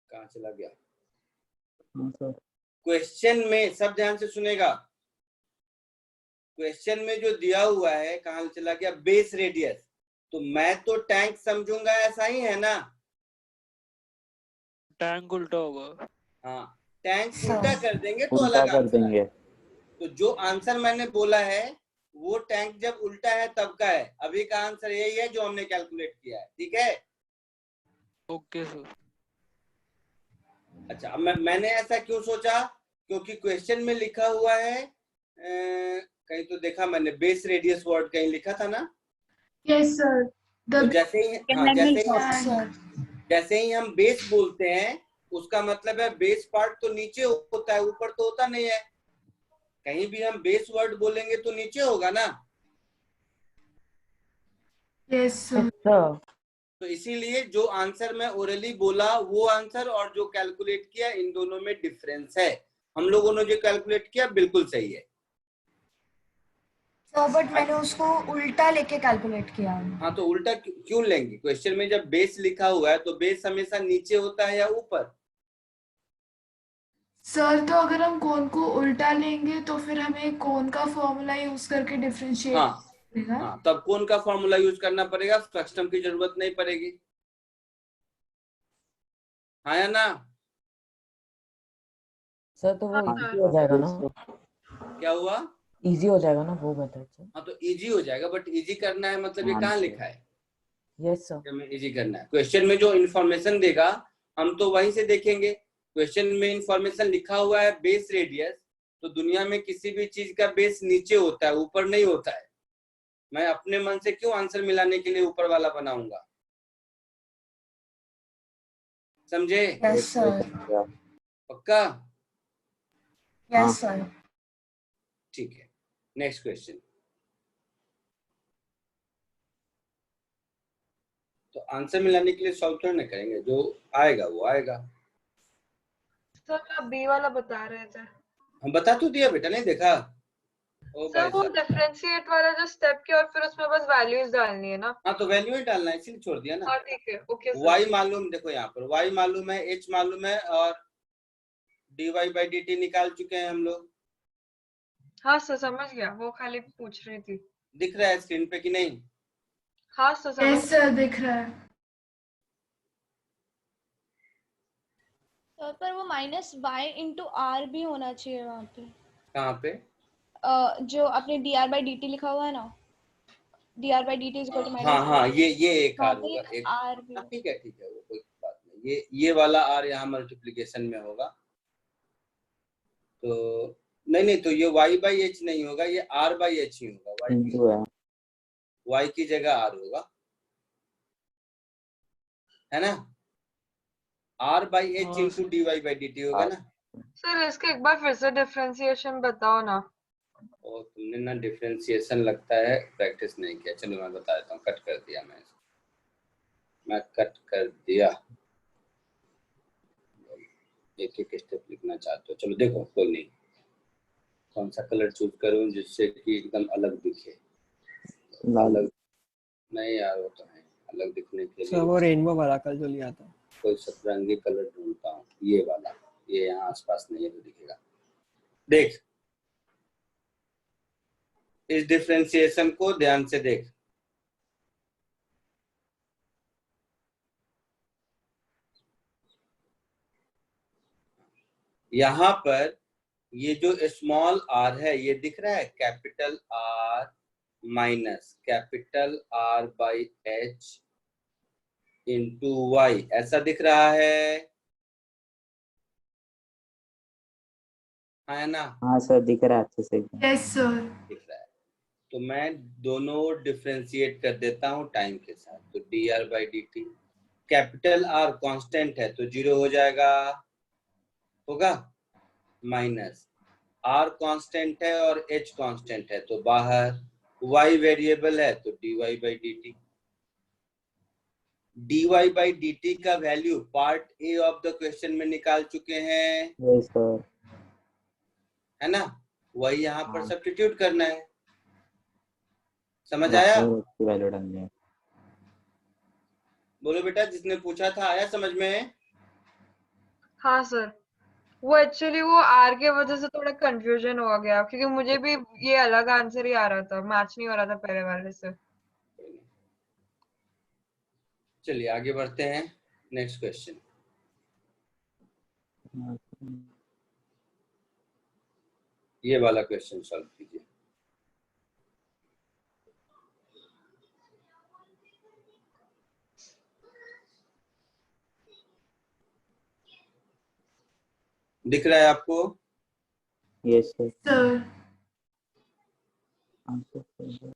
कहाँ चला गया क्वेश्चन में? सब ध्यान से सुनेगा। क्वेश्चन में जो दिया हुआ है, कहाँ चला गया, बेस रेडियस, तो मैं तो टैंक समझूंगा, ऐसा ही है ना? टैंक उल्टा होगा। हाँ, टैंक उल्टा कर देंगे तो उल्टा अलग कर आंसर देंगे। है। तो जो आंसर मैंने बोला है वो टैंक जब उल्टा है तब का है। अभी का आंसर यही है जो हमने कैलकुलेट किया है, ठीक है? Okay sir. अच्छा, अब मैंने ऐसा क्यों सोचा? क्योंकि क्वेश्चन में लिखा हुआ है, कहीं तो देखा मैंने, बेस रेडियस वर्ड कहीं लिखा था ना? Yes sir. तो जैसे ही हम बेस बोलते हैं उसका मतलब है बेस पार्ट तो नीचे होता है, ऊपर तो होता नहीं है। कहीं भी हम बेस वर्ड बोलेंगे तो नीचे होगा ना? Yes sir. तो इसीलिए जो आंसर मैं ओरली बोला वो आंसर और जो कैलकुलेट किया, इन दोनों में डिफरेंस है। हम लोगों ने जो कैलकुलेट किया बिल्कुल सही है। सर बट मैंने उसको उल्टा लेके कैलकुलेट किया। हाँ, तो उल्टा क्यों लेंगे? क्वेश्चन में जब बेस लिखा हुआ है तो बेस हमेशा नीचे होता है या ऊपर? सर तो अगर हम कोन को उल्टा लेंगे तो फिर हमें कोन का फॉर्मूला यूज करके डिफरेंशिएट करेगा। हाँ, तब कौन का फॉर्मूला यूज करना पड़ेगा, फ्रस्टम की जरूरत नहीं पड़ेगी। हाँ या ना? सर तो वो हाँ, इजी हो जाएगा ना? क्या हुआ? इजी हो जाएगा ना वो बता सर। हाँ, तो इजी हो जाएगा, बट इजी करना है मतलब ये कहाँ लिखा है? Yes sir. हमें इजी करना है। क्वेश्चन में जो इन्फॉर्मेशन देगा हम तो वहीं से देखेंगे। क्वेश्चन में इन्फॉर्मेशन लिखा हुआ है बेस रेडियस, तो दुनिया में किसी भी चीज का बेस नीचे होता है, ऊपर नहीं होता है। मैं अपने मन से क्यों आंसर मिलाने के लिए ऊपर वाला बनाऊंगा? समझे? Yes sir. पक्का? Yes sir. ठीक है, नेक्स्ट क्वेश्चन। तो आंसर मिलाने के लिए सॉल्व थोड़ा ना करेंगे, जो आएगा वो आएगा। सर आप बी वाला बता रहे थे। हम बता तो दिया बेटा, नहीं देखा? ओ सर भाई वो साहब, डिफरेंशिएट वाला जो स्टेप किया और फिर उसमें बस वैल्यूज डालनी है ना? हाँ तो वैल्यू ही डालना है, इसीलिए छोड़ दिया ना। हाँ ठीक है, ओके सर। y मालूम, देखो यहाँ पर y मालूम है, h मालूम है, और dy बाई डी टी निकाल चुके हैं हम लोग। हाँ सर समझ गया, वो खाली पूछ रही थी। दिख रहा है स्क्रीन पे कि नहीं? हाँ सर समझ। यस सर दिख रहा है। तो पर वो माइनस वाई इंटू आर भी होना चाहिए वहाँ पे। कहाँ पे? जो अपने D R by D T लिखा हुआ है ना, D R by D T is equal to हाँ माइनस हाँ, ये एक वहाँ आर पे होगा, एक आर भी। हाँ, ठीक है वो कोई बात नहीं। ये वाला आर यहाँ मल्टीप्लीकेशन में होगा, तो नहीं तो ये y बाई एच नहीं होगा, ये r बाई एच ही होगा। y की जगह r होगा, है ना? r by H into D Y by D T होगा ना? सर इसके एक बार फिर से डिफरेंशिएशन बताओ ना। और तुमने ना डिफरेंशिएशन लगता है प्रैक्टिस नहीं किया। चलो मैं बता देता हूँ, कट कर दिया मैं कट कर दिया। एक एक स्टेप लिखना चाहते हो, चलो देखो कोई नहीं, कौन सा कलर चूज करूं जिससे कि एकदम अलग दिखे। अलग नहीं यार, वो तो है अलग दिखने के लिए। वो रेनबो वाला कल जो लिया था, कोई सतरंगी कलर ढूंढता हूँ, ये वाला, ये यहाँ आसपास नहीं है तो दिखेगा। देख इस डिफरेंशिएशन को ध्यान से देख। यहाँ पर ये जो स्मॉल आर है ये दिख रहा है, capital R minus capital R by H into Y, ऐसा दिख रहा है ना? हाँ सर दिख रहा है अच्छे से। Yes sir. दिख रहा है। तो मैं दोनों डिफरेंशिएट कर देता हूँ टाइम के साथ। तो D R by D T, capital R constant है तो 0 हो जाएगा, होगा, माइनस आर कांस्टेंट है और एच कांस्टेंट है तो बाहर, y वेरिएबल है तो dy by D T. dy by D T का value part A of the question में निकाल चुके हैं, यस सर, है ना? वही यहाँ पर हाँ। सब्स्टिट्यूट करना है। समझ आया? वैल्यू डालनी है। बोलो बेटा, जिसने पूछा था आया समझ में? हाँ सर, वो एक्चुअली वो आर के वजह से थोड़ा कंफ्यूजन हो गया, क्योंकि मुझे भी ये अलग आंसर ही आ रहा था, मैच नहीं हो रहा था पहले वाले से। चलिए आगे बढ़ते हैं, नेक्स्ट क्वेश्चन। ये वाला क्वेश्चन सॉल्व कीजिए। दिख रहा है आपको? Yes sir. सर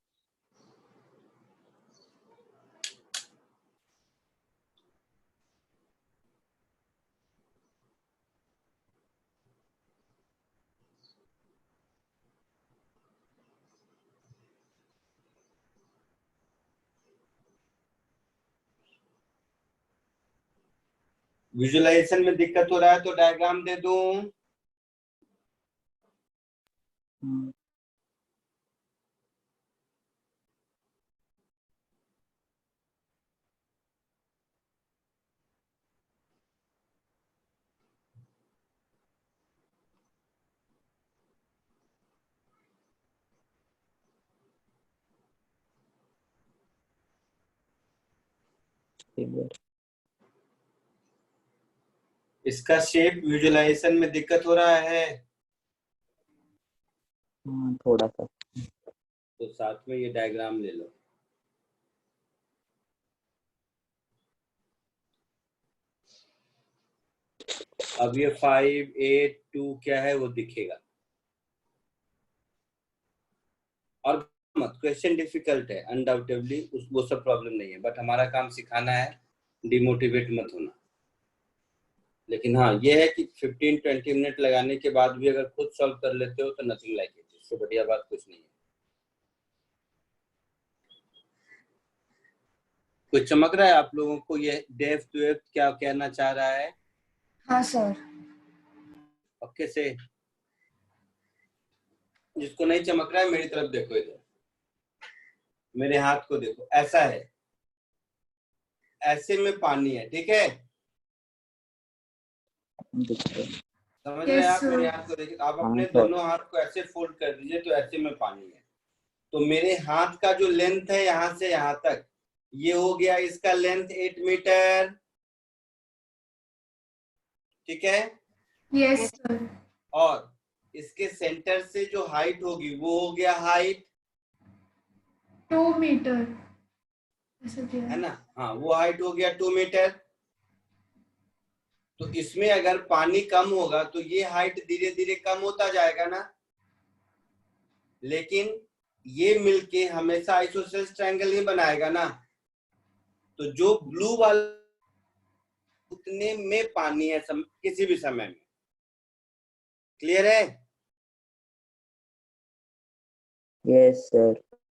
विजुअलाइजेशन में दिक्कत हो रहा है तो डायग्राम दे दूं? इसका शेप विजुअलाइजेशन में दिक्कत हो रहा है? थोड़ा सा। तो साथ में ये डायग्राम ले लो। अब ये 5, 8, 2 क्या है वो दिखेगा। और मत, क्वेश्चन डिफिकल्ट है अनडाउटेबली, वो सब प्रॉब्लम नहीं है, बट हमारा काम सिखाना है, डिमोटिवेट मत होना। लेकिन हाँ ये है कि 15-20 मिनट लगाने के बाद भी अगर खुद सॉल्व कर लेते हो तो नथिंग लाइक इट, इससे बढ़िया बात कुछ नहीं है। कुछ चमक रहा है आप लोगों को? ये डेप्थ वेप्थ क्या कहना चाह रहा है? हाँ सर। पक्के से? जिसको नहीं चमक रहा है मेरी तरफ देखो, इधर मेरे हाथ को देखो, ऐसा है, ऐसे में पानी है, ठीक है? समझ रहे हैं आप? मेरे हाथ को देखिए, आप अपने दोनों हाथ को ऐसे फोल्ड कर दीजिए तो ऐसे में पानी है। तो मेरे हाथ का जो लेंथ है यहाँ से यहाँ तक, ये हो गया इसका लेंथ 8 मीटर, ठीक है? Yes sir. और इसके सेंटर से जो हाइट होगी वो हो गया हाइट 2 मीटर, ऐसा क्या है ना? हाँ वो हाइट हो गया 2 मीटर। तो इसमें अगर पानी कम होगा तो ये हाइट धीरे धीरे कम होता जाएगा ना, लेकिन ये मिलके हमेशा आइसोसेलेस ट्रायंगल ही बनाएगा ना। तो जो ब्लू वाला उतने में पानी है किसी भी समय में, क्लियर है? Yes sir.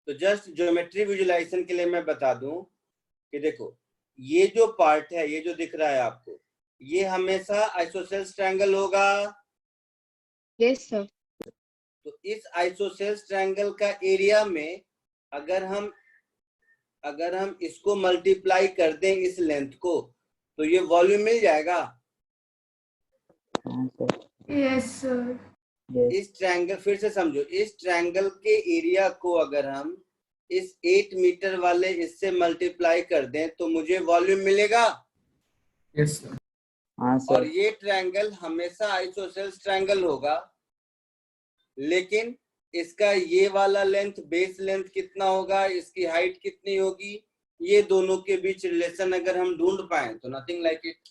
तो जस्ट ज्योमेट्री विजुलाइजेशन के लिए मैं बता दूं कि देखो ये जो पार्ट है, ये जो दिख रहा है आपको, ये हमेशा आइसोसेल्स ट्रायंगल होगा। Yes sir. तो इस आइसोसेल्स ट्रायंगल का एरिया में अगर हम इसको मल्टीप्लाई कर दें इस लेंथ को, तो ये वॉल्यूम मिल जाएगा। Yes sir. इस ट्रायंगल, फिर से समझो, इस ट्रायंगल के एरिया को अगर हम इस 8 मीटर वाले इससे मल्टीप्लाई कर दें तो मुझे वॉल्यूम मिलेगा। Yes sir. हाँ सर। और ये ट्रायंगल हमेशा आइसोसेल्स ट्रायंगल होगा, लेकिन इसका ये वाला लेंथ, बेस लेंथ कितना होगा, इसकी हाइट कितनी होगी, ये दोनों के बीच रिलेशन अगर हम ढूंढ पाए तो नथिंग लाइक इट।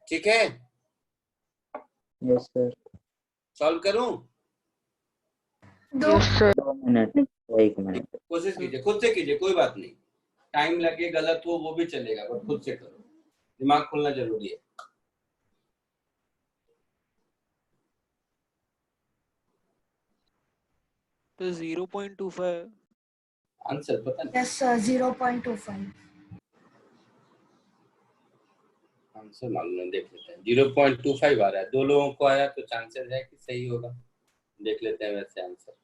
ठीक है? Yes sir. सॉल्व करूं? 2 मिनट, 1 मिनट। कोशिश कीजिए, खुद से कीजिए, कोई बात नहीं, टाइम लगे, गलत हो वो भी चलेगा, बट खुद से करो, दिमाग खोलना जरूरी है। तो 0.25 आंसर पता नहीं। Yes sir 0.25। आंसर मालूम नहीं, देख लेते हैं। 0.25 आ रहा है, 2 लोगों को आया तो चांसेस है कि सही होगा। देख लेते हैं वैसे आंसर।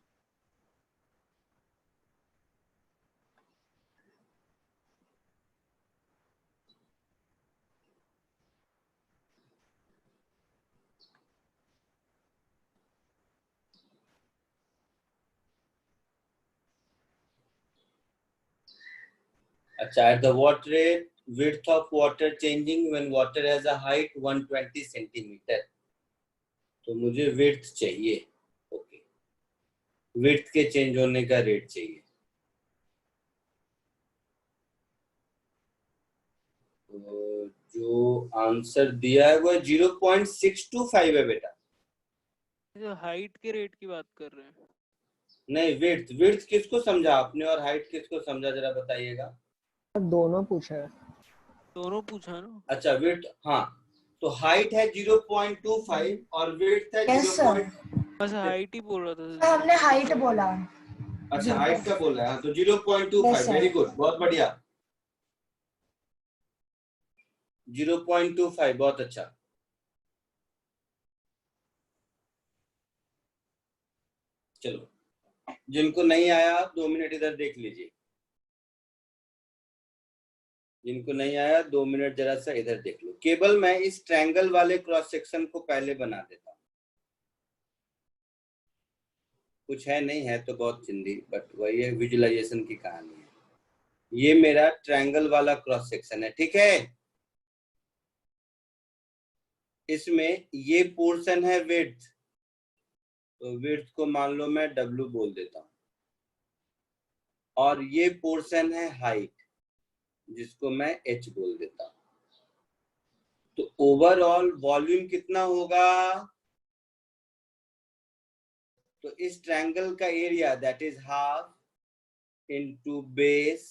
अच्छा, at the what rate width of water changing when water has a height 120 centimetre. तो मुझे width चाहिए। ओके, width के चेंज होने का रेट चाहिए। तो जो आंसर दिया है वो 0.625 है बेटा। जो हाइट के रेट की बात कर रहे हैं। नहीं, width किसको समझा आपने और हाइट किसको समझा, जरा बताइएगा। दोनों पूछा है। दोनों पूछा ना। अच्छा, width, हाँ, तो हाइट है 0.25 और width है 0. बस हाइट ही बोल रहा था। हमने हाइट बोला। अच्छा, हाइट का बोला है, तो 0.25। वेरी गुड, बहुत बढ़िया। 0.25, बहुत अच्छा। चलो, जिनको नहीं आया 2 मिनट इधर देख लीजिए। जिनको नहीं आया 2 मिनट जरा सा इधर देख लो। केवल मैं इस ट्रायंगल वाले क्रॉस सेक्शन को पहले बना देता हूँ। कुछ है नहीं है तो बहुत चिंदी, बट वही है, विजुअलाइजेशन की कहानी है। ये मेरा ट्रायंगल वाला क्रॉस सेक्शन है, ठीक है। इसमें ये पोर्शन है विड्थ, तो विड्थ को मान लो मैं W बोल देता हूँ, और ये पोर्शन है हाइट, जिसको मैं H बोल देता हूँ। तो ओवरऑल वॉल्यूम कितना होगा? तो इस ट्रायंगल का area that is half into base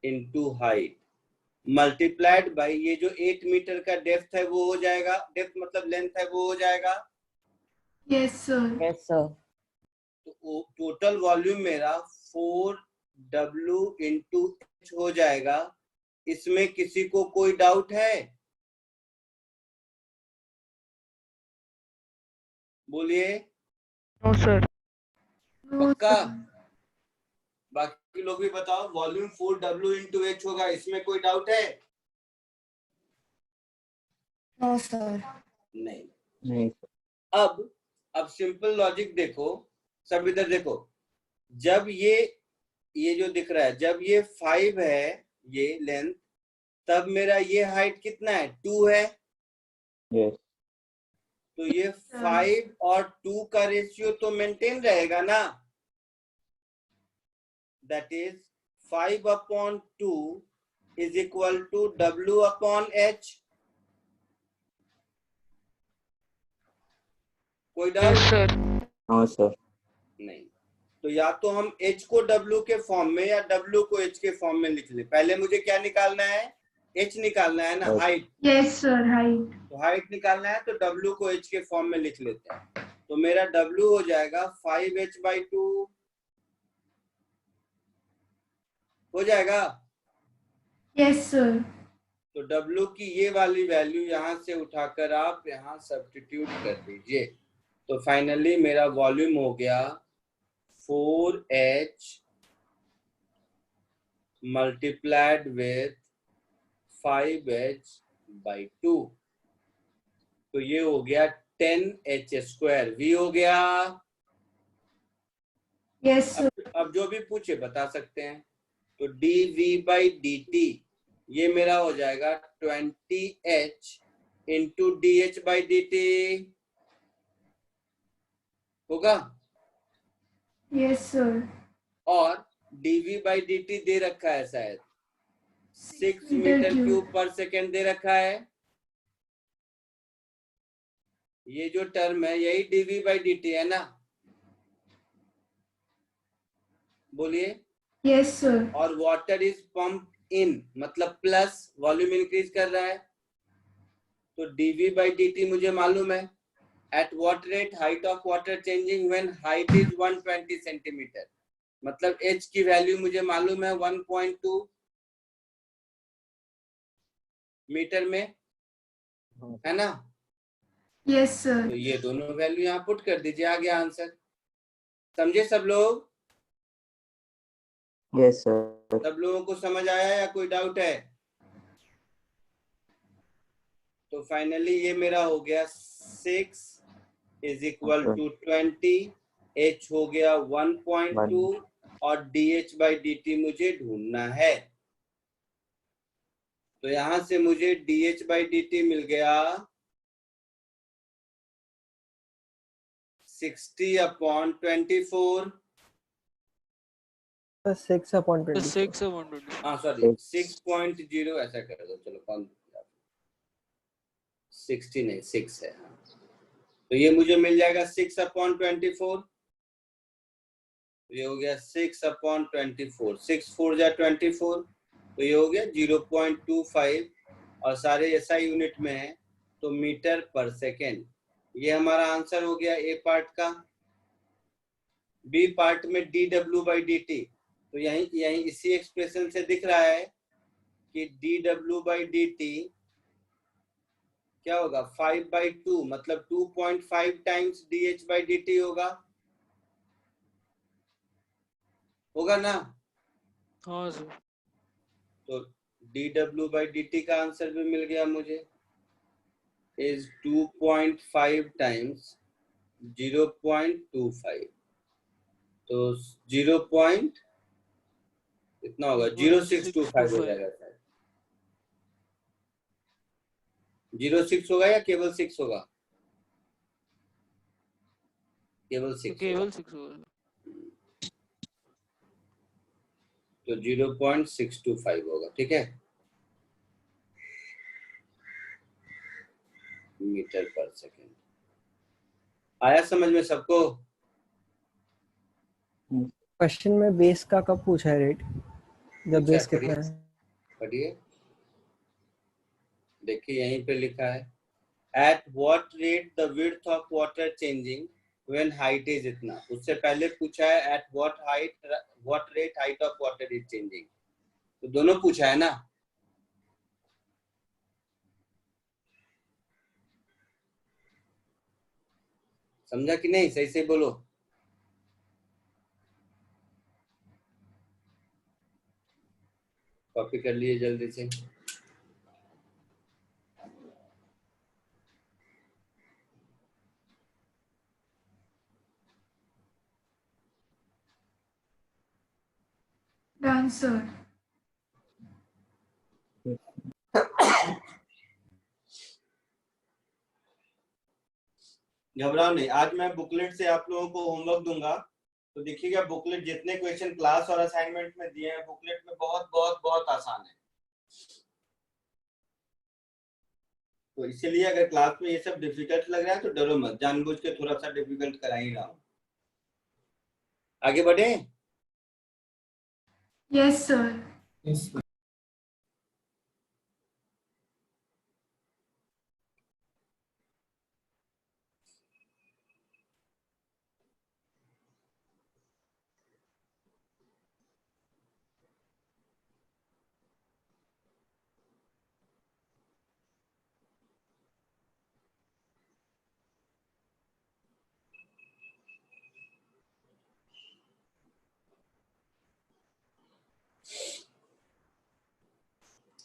into height multiplied by ये जो 8 मीटर का डेप्थ है वो हो जाएगा, डेप्थ मतलब लेंथ है वो हो जाएगा। Yes sir. Yes sir. तो टोटल वॉल्यूम मेरा 4W इंटू H हो जाएगा। इसमें किसी को कोई डाउट है? बोलिए। No sir. पक्का? बाकी लोग भी बताओ। वॉल्यूम 4W इंटू H होगा, इसमें कोई डाउट है? No sir. नहीं। अब सिंपल लॉजिक देखो, सब इधर देखो। जब ये जो दिख रहा है, जब ये 5 है ये लेंथ, तब मेरा ये हाइट कितना है? 2 है। यस। तो ये 5 और 2 का रेशियो तो मेंटेन रहेगा ना। That is 5/2 is equal to W/H। कोई डाउट? सर। No sir. नहीं। तो या तो हम H को W के फॉर्म में या W को H के फॉर्म में लिख ले। पहले मुझे क्या निकालना है? h निकालना है ना, हाइट। Yes sir, height. तो हाइट निकालना है तो w को h के फॉर्म में लिख लेते हैं। तो मेरा w हो जाएगा 5h/2 हो जाएगा। Yes sir. तो W की ये वाली वैल्यू यहाँ से उठाकर आप यहाँ सब्स्टिट्यूट कर दीजिए। तो फाइनली मेरा वॉल्यूम हो गया 4h मल्टीप्लाइड विथ 5h/2। तो ये हो गया 10h²। V हो गया। Yes sir. अब जो भी पूछे बता सकते हैं। तो dV/dt ये मेरा हो जाएगा 20h इंटू dH/dt होगा। Yes sir. और dV/dt दे रखा है शायद 6 मीटर क्यूब पर सेकेंड दे रखा है। ये जो टर्म है यही dV/dt है ना, बोलिए। Yes sir. और वाटर इज पंप इन मतलब प्लस वॉल्यूम इंक्रीज कर रहा है। तो dV/dt मुझे मालूम है। At what rate height of water changing when height is 120 centimetre, मतलब h की वैल्यू मुझे मालूम है 1.2 मीटर में, है ना। Yes sir. तो ये दोनों वैल्यू यहाँ पुट कर दीजिए, आ गया आंसर। समझे सब लोग? Yes sir. सब लोगों को समझ आया या कोई डाउट है? तो फाइनली ये मेरा हो गया 6 इज इक्वल टू 20, h हो गया 1.2 और dH/dt मुझे ढूंढना है। तो यहां से मुझे dH/dt मिल गया 60/24। 6/24। हाँ सॉरी 6.0 ऐसा कर दो, चलो कौन 60 नहीं 6 है। हाँ। तो ये मुझे मिल जाएगा 6/24। ये हो गया 6/24। 6 4 जा 24। तो ये हो गया 0.25 और सारे SI यूनिट में है तो मीटर पर सेकेंड। ये हमारा आंसर हो गया ए पार्ट का। बी पार्ट में dW/dt तो यही इसी एक्सप्रेशन से दिख रहा है कि dW/dt क्या होगा 5/2 मतलब 2.5 टाइम्स dH/dt होगा ना। हाँ सर। तो dW/dt का आंसर भी मिल गया मुझे इज 2.5 टाइम्स 0.25। तो 0. इतना होगा 0625 हो जाएगा शायद। 06 होगा या केवल 6 होगा? केवल 6 होगा। तो 0.625 होगा, ठीक है, मीटर पर सेकेंड। आया समझ में सबको? क्वेश्चन में बेस का कब पूछा है रेट, जब बेस कितना है? पढ़िए, देखिए यहीं पे लिखा है at what rate the width of water changing when height is इतना। उससे पहले पूछा है at what rate height of water is changing. तो दोनों पूछा है ना। समझा कि नहीं? सही से बोलो। कॉपी कर लिए जल्दी से। Done sir. घबराओ नहीं, आज मैं बुकलेट से आप लोगों को होमवर्क दूंगा। तो देखिएगा बुकलेट जितने क्वेश्चन क्लास और असाइनमेंट में दिए हैं बुकलेट में बहुत बहुत बहुत आसान है। तो इसीलिए अगर क्लास में ये सब डिफिकल्ट लग रहा है तो डरो मत, जानबूझ के थोड़ा सा डिफिकल्ट करा ही रहा हूं। आगे बढ़े? Yes sir.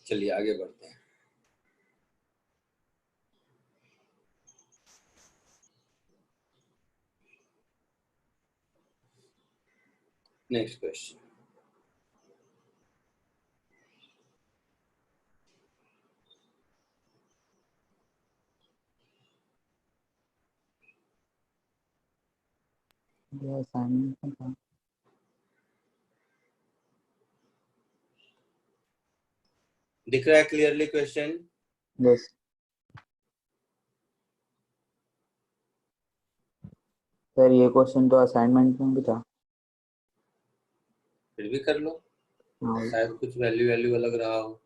चलिए आगे बढ़ते हैं। Next question. ये असाइनमेंट था। दिख रहा है क्लियरली क्वेश्चन? यस सर, ये क्वेश्चन तो असाइनमेंट में भी था। फिर भी कर लो, हाँ शायद कुछ वैल्यू अलग रहा हो।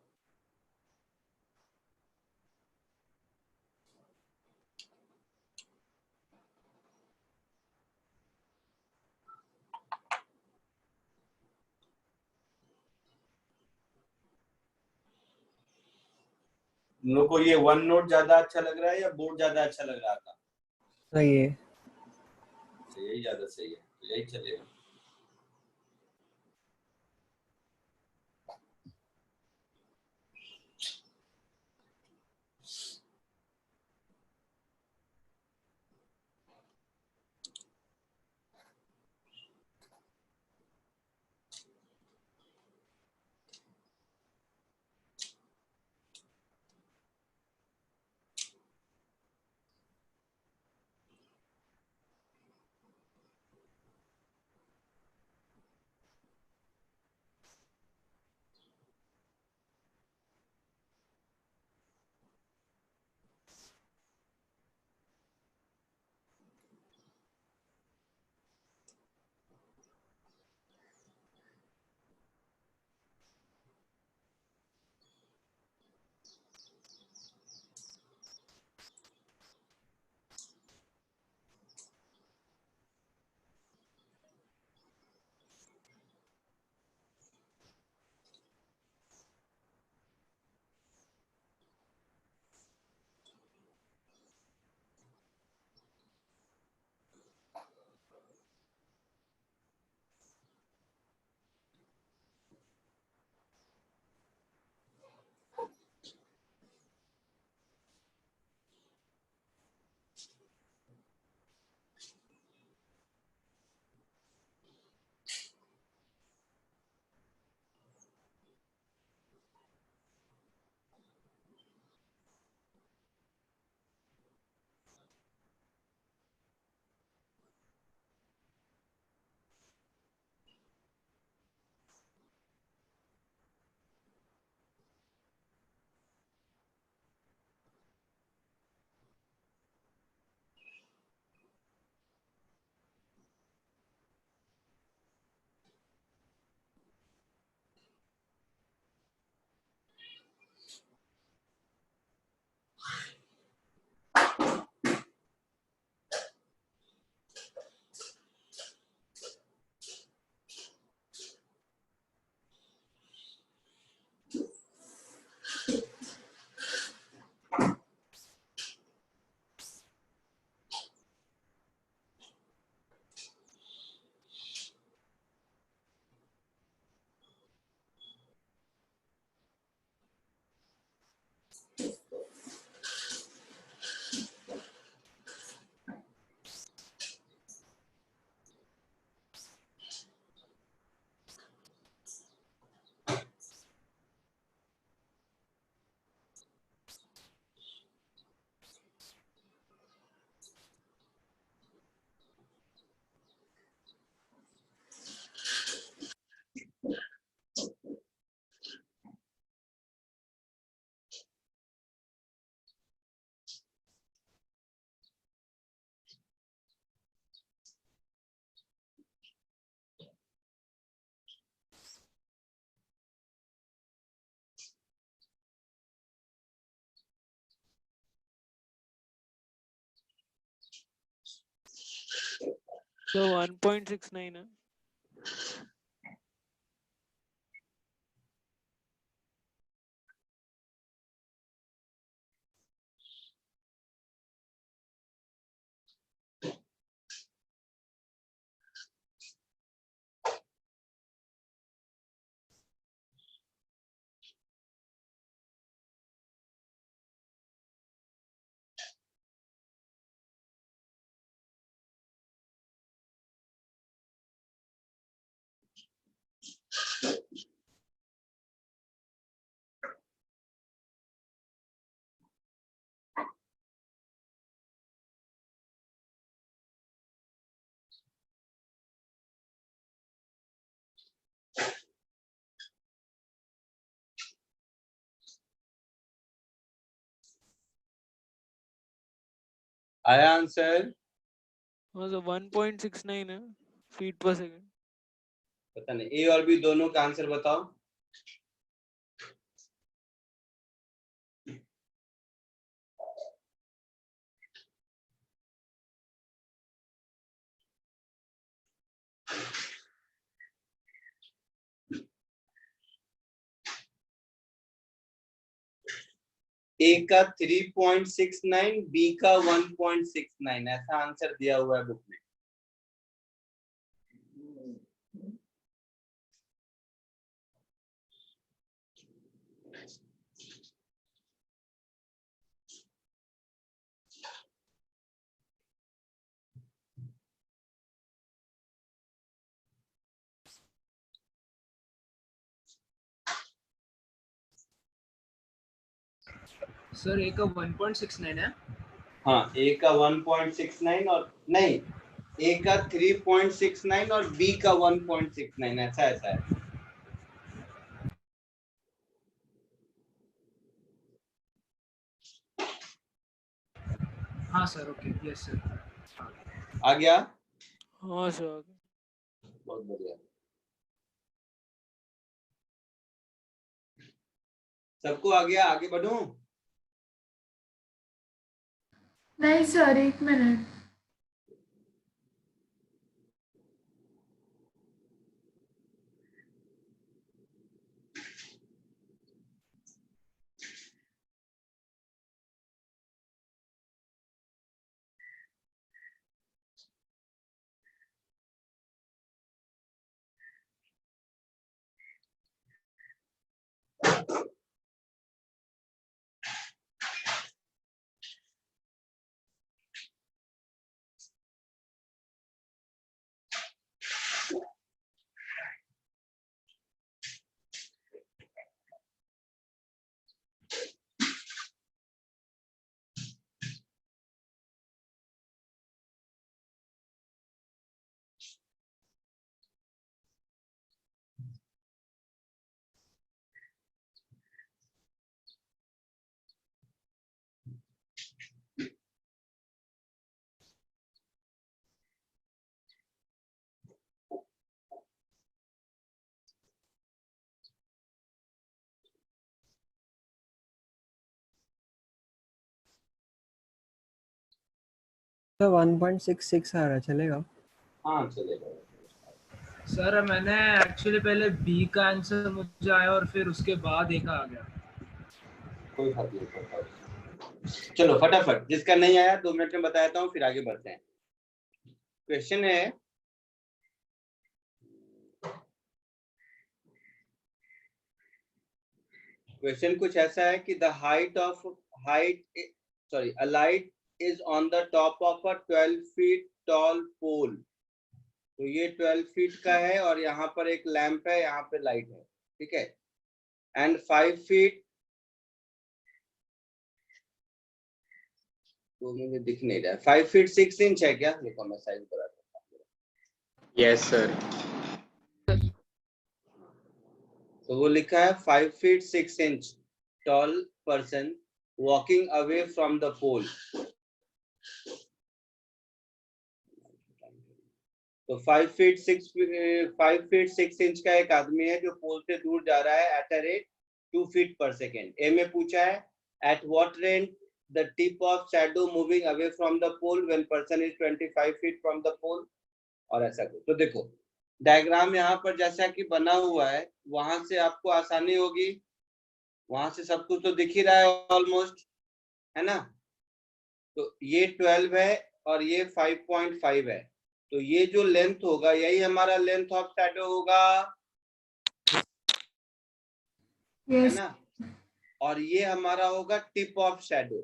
तुम लोग को ये वन नोट ज्यादा अच्छा लग रहा है या बोर्ड ज्यादा अच्छा लग रहा था? सही है। यही ज्यादा सही है, तो यही चलेगा। तो 1.69 है। आया आंसर? हाँ सर 1.69 है फीट पर सेकंड। पता नहीं, ए और बी दोनों का आंसर बताओ। ए का 3.69, बी का 1.69, ऐसा आंसर दिया हुआ है बुक में। सर ए का 1.69 है। हाँ, ए का 1.69 और नहीं, ए का 3.69 और बी का 1.69, ऐसा है। हाँ सर, ओके, यस सर। आ गया? हाँ सर। बहुत बढ़िया। सबको आ गया? आगे बढ़ूं? नहीं सर, 1 मिनट। तो 1.66 आ रहा, चलेगा? हाँ चलेगा। सर मैंने एक्चुअली पहले बी का आंसर मुझे आया और फिर उसके बाद ए का आ गया। कोई बात नहीं। चलो फटाफट, जिसका नहीं आया 2 मिनट में बताता हूँ, फिर आगे बढ़ते हैं। क्वेश्चन है, क्वेश्चन कुछ ऐसा है कि a light is on the top of a 12 feet tall pole। तो ये 12 फीट का है और यहाँ पर एक लैंप है, यहाँ पे लाइट है, ठीक है। एंड 5 फीट, तो मुझे दिख नहीं रहा है, 5 फीट 6 इंच है क्या? देखो मैं साइज करा देता हूँ। Yes sir. तो वो लिखा है 5 feet 6 inch tall person walking away from the pole. तो 5 फीट 6 इंच का एक आदमी है जो पोल से दूर जा रहा है एट अ रेट 2 फीट पर सेकेंड। ए में पूछा है at what rate the tip of shadow moving away from the pole when person is 25 feet from the pole, और ऐसा कुछ। तो देखो डायग्राम यहाँ पर जैसा कि बना हुआ है, वहां से आपको आसानी होगी, वहां से सब कुछ तो दिख ही रहा है ऑलमोस्ट, है ना। तो ये 12 है और ये 5.5 है, तो ये जो लेंथ होगा यही हमारा लेंथ ऑफ शैडो होगा, है ना। और ये हमारा होगा टिप ऑफ शैडो।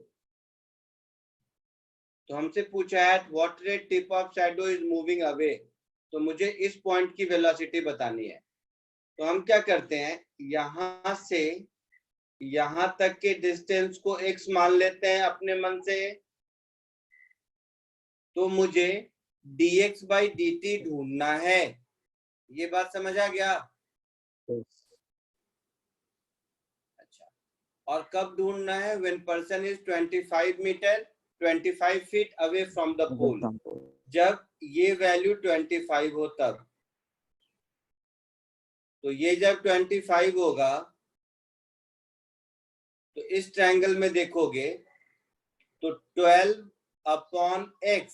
तो हमसे पूछा है at what rate tip of shadow is moving away, तो मुझे इस पॉइंट की वेलोसिटी बतानी है। तो हम क्या करते हैं, यहां से यहां तक के डिस्टेंस को x मान लेते हैं अपने मन से। तो मुझे dx by dt ढूंढना है, ये बात समझ आ गया? अच्छा, और कब ढूंढना है? When person is 25 metre 25 feet away from the pole. जब ये वैल्यू 25 हो तब, तो ये जब 25 होगा तो इस ट्रायंगल में देखोगे तो 12 upon x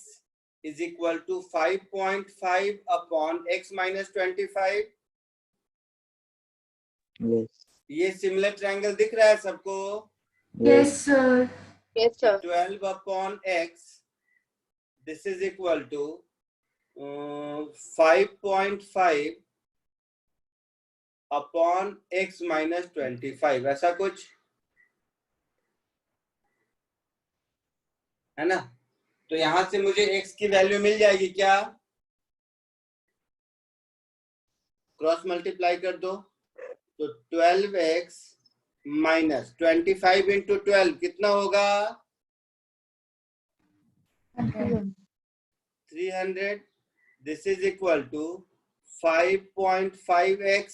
is equal to 5.5 upon x minus 25. ये सिमिलर ट्रायंगल दिख रहा है सबको? Yes sir. Yes, sir. 12 upon x, this is equal to 5.5 upon x minus 25, ऐसा कुछ है ना? तो यहां से मुझे x की वैल्यू मिल जाएगी क्या? क्रॉस मल्टीप्लाई कर दो तो 12x माइनस 25 इंटू 12 कितना होगा? 300. This is equal to 5.5x.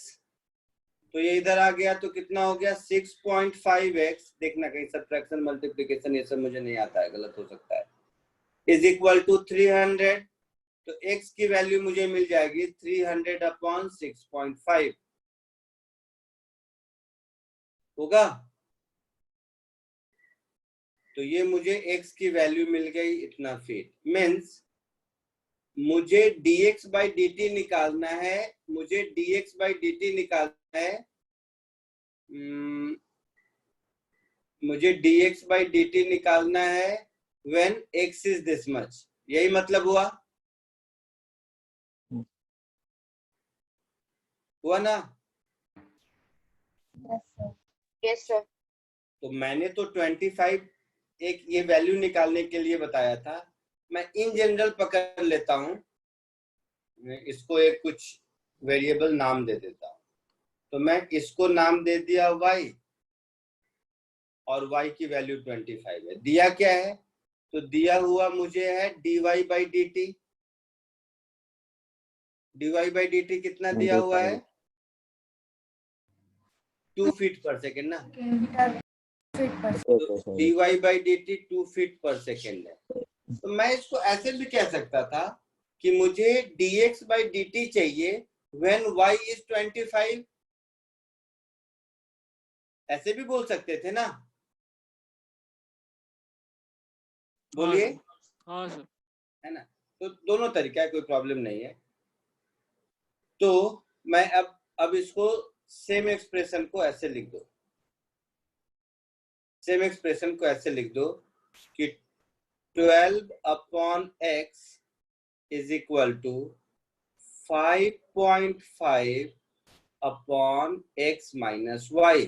तो ये इधर आ गया तो कितना हो गया? 6.5x. देखना कहीं सब्ट्रैक्शन मल्टीप्लिकेशन ये सब मुझे नहीं आता है, गलत हो सकता है. Is equal to 300. तो x की वैल्यू मुझे मिल जाएगी 300 अपॉन 6.5 होगा. तो ये मुझे x की वैल्यू मिल गई इतना फीट. मीन्स मुझे dx बाई dt निकालना है. मुझे dx बाई dt निकालना है. मुझे dx बाई dt निकालना है when x is this much. यही मतलब हुआ ना? Yes, sir. तो मैंने तो 25 एक ये वैल्यू निकालने के लिए बताया था. मैं इन जनरल पकड़ लेता हूं, इसको एक कुछ वेरिएबल नाम दे देता हूं. तो मैं इसको नाम दे दिया y और y की वैल्यू 25 है. दिया क्या है? तो दिया हुआ मुझे है dy by dt. dy by dt कितना दिया हुआ है? 2 फीट पर सेकेंड ना. dy बाई dt 2 फीट पर सेकेंड है. तो मैं इसको ऐसे भी कह सकता था कि मुझे dx बाई dt चाहिए when y is 25. ऐसे भी बोल सकते थे ना? बोलिए. हाँ सर. है ना? तो दोनों तरीका है, कोई प्रॉब्लम नहीं है. तो मैं अब इसको सेम एक्सप्रेशन को ऐसे लिख दो. सेम एक्सप्रेशन को ऐसे लिख दो कि 12 upon x is equal to 5.5 upon x minus y.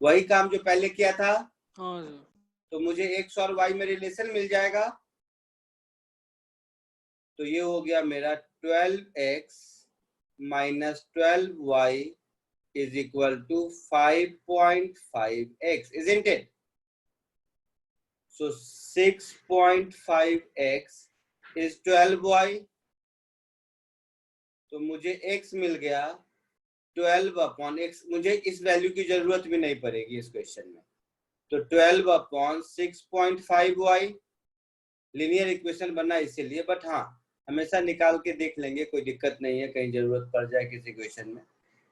वही काम जो पहले किया था. हाँ सर. तो मुझे x और y में रिलेशन मिल जाएगा. तो ये हो गया मेरा 12x minus 12y is equal to 5.5x, isn't it? So 6.5x is 12y. तो मुझे x मिल गया 12 अपॉन x. मुझे इस वैल्यू की जरूरत भी नहीं पड़ेगी इस क्वेश्चन में. तो 12 अपॉन 6.5y. लीनियर इक्वेशन बना इसीलिए, बट हाँ हमेशा निकाल के देख लेंगे, कोई दिक्कत नहीं है, कहीं जरूरत पड़ जाए किसी क्वेश्चन में.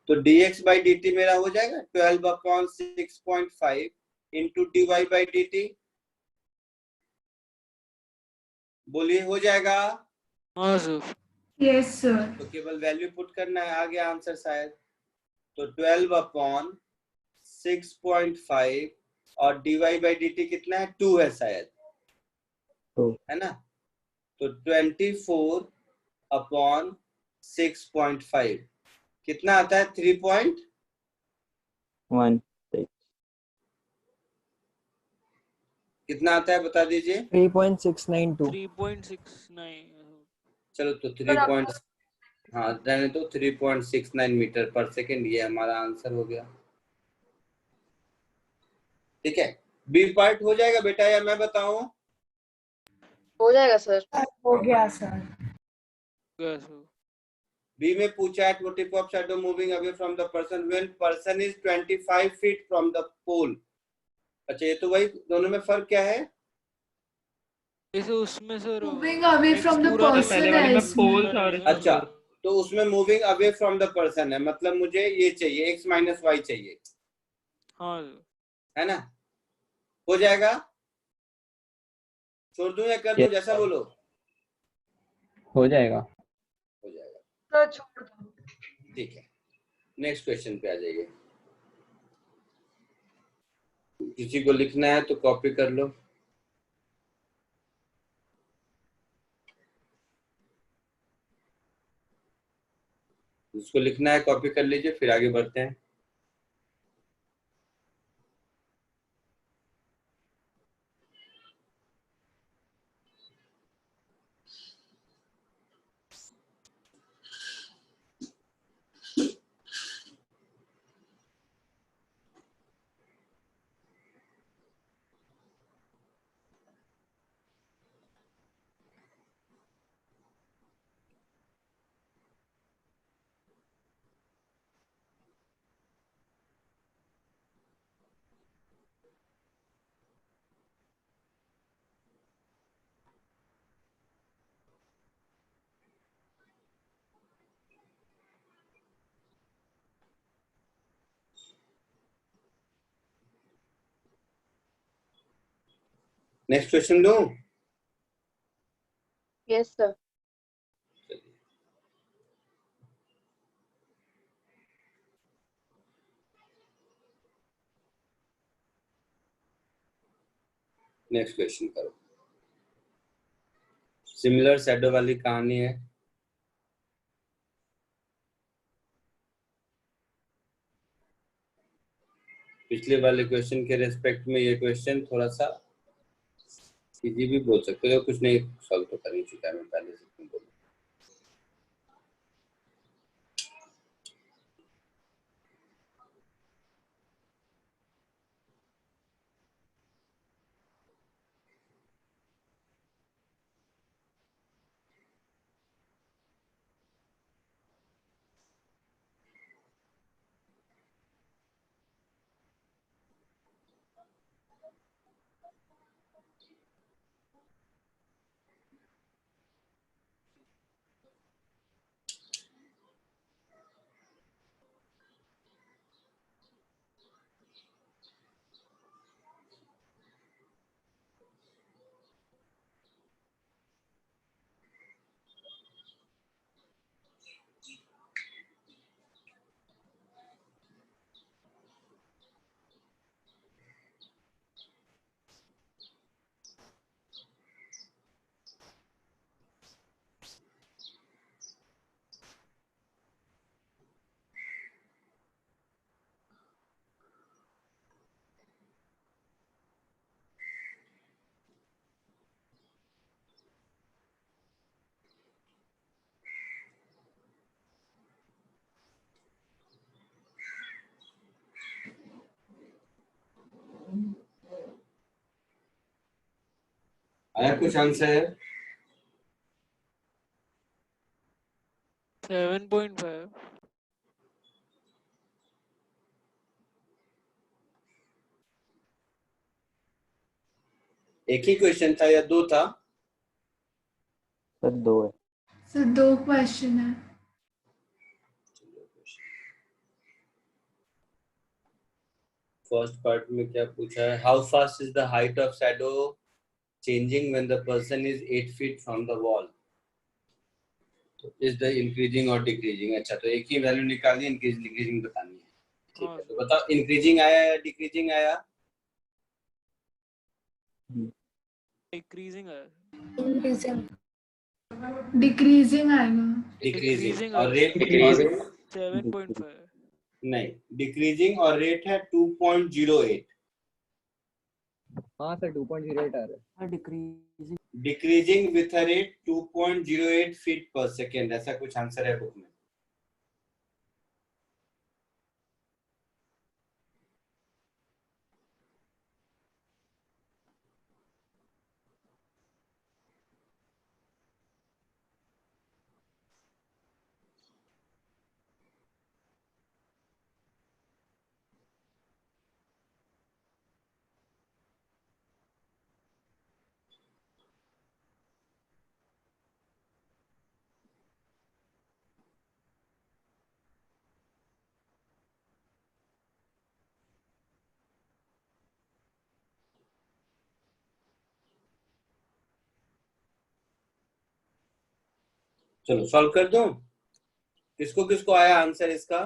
तो dx बाई dt मेरा हो जाएगा 12 upon 6.5 into dy by dt. बोलिए, हो जाएगा? हाँ सर. Yes sir. तो केवल वैल्यू पुट करना है, आ गया आंसर शायद. तो 12 अपॉन 6.5 और dy बाई dt कितना है? 2 है शायद, है ना? तो 24 अपॉन 6.5 कितना आता है? 3.1. कितना आता है बता दीजिए? 3.692. 3.69. चलो तो 3. हाँ रहने तो 3.69 मीटर पर सेकेंड. ये हमारा आंसर हो गया. ठीक है. बी पार्ट हो जाएगा बेटा या मैं बताऊं? हो जाएगा सर. हो गया सर. बी में पूछा है what type of shadow moving away from the person when person is 25 feet from the pole. अच्छा, ये तो वही, दोनों में फर्क क्या है? इसे उसमें sir moving away from the पूरा पर्सन पहले है वाले में इसमें। पोल्स और अच्छा, तो उसमें moving away from the person है, मतलब मुझे ये चाहिए x माइनस वाई चाहिए, हाँ है ना? हो जाएगा? छोड़ दूं या कर दूं, जैसा बोलो। हो जाएगा। हो जाएगा, तो छोड़ दो। ठीक है। नेक्स्ट क्वेश्चन पे आ जाइए। किसी को लिखना है तो कॉपी कर लो। जिसको लिखना है कॉपी कर लीजिए, फिर आगे बढ़ते हैं। नेक्स्ट क्वेश्चन दूं? Yes sir. नेक्स्ट क्वेश्चन करो। सिमिलर शैडो वाली कहानी है। पिछले वाले क्वेश्चन के रेस्पेक्ट में ये क्वेश्चन थोड़ा सा इजी भी बोल सकते हो, कुछ नहीं सॉल्व तो कर ही चुका है मैं पहले से, क्यों बोलूं। आया कुछ आंसर? 7.5। एक ही क्वेश्चन था या दो था? सर 2 है। सर 2 क्वेश्चन है। फर्स्ट पार्ट में क्या पूछा है? How fast is the height of shadow changing when the person is 8 feet from the wall? तो इज द इंक्रीजिंग और डिक्रीजिंग। अच्छा, तो एक ही वैल्यू निकालनी, इंक्रीज डिक्रीजिंग बतानी है। ठीक है, तो बताओ इंक्रीजिंग आया या डिक्रीजिंग आया? डिक्रीजिंग है। डिक्रीजिंग आएगा। डिक्रीजिंग और रेट? 7.5। नहीं, डिक्रीजिंग और रेट है 2.08। हाँ सर 2.08 आ रहा है। Decreasing with a rate 2.08 feet पर सेकेंड, ऐसा कुछ आंसर है बुक में। चलो सॉल्व कर दूं। किसको किसको आया आंसर इसका?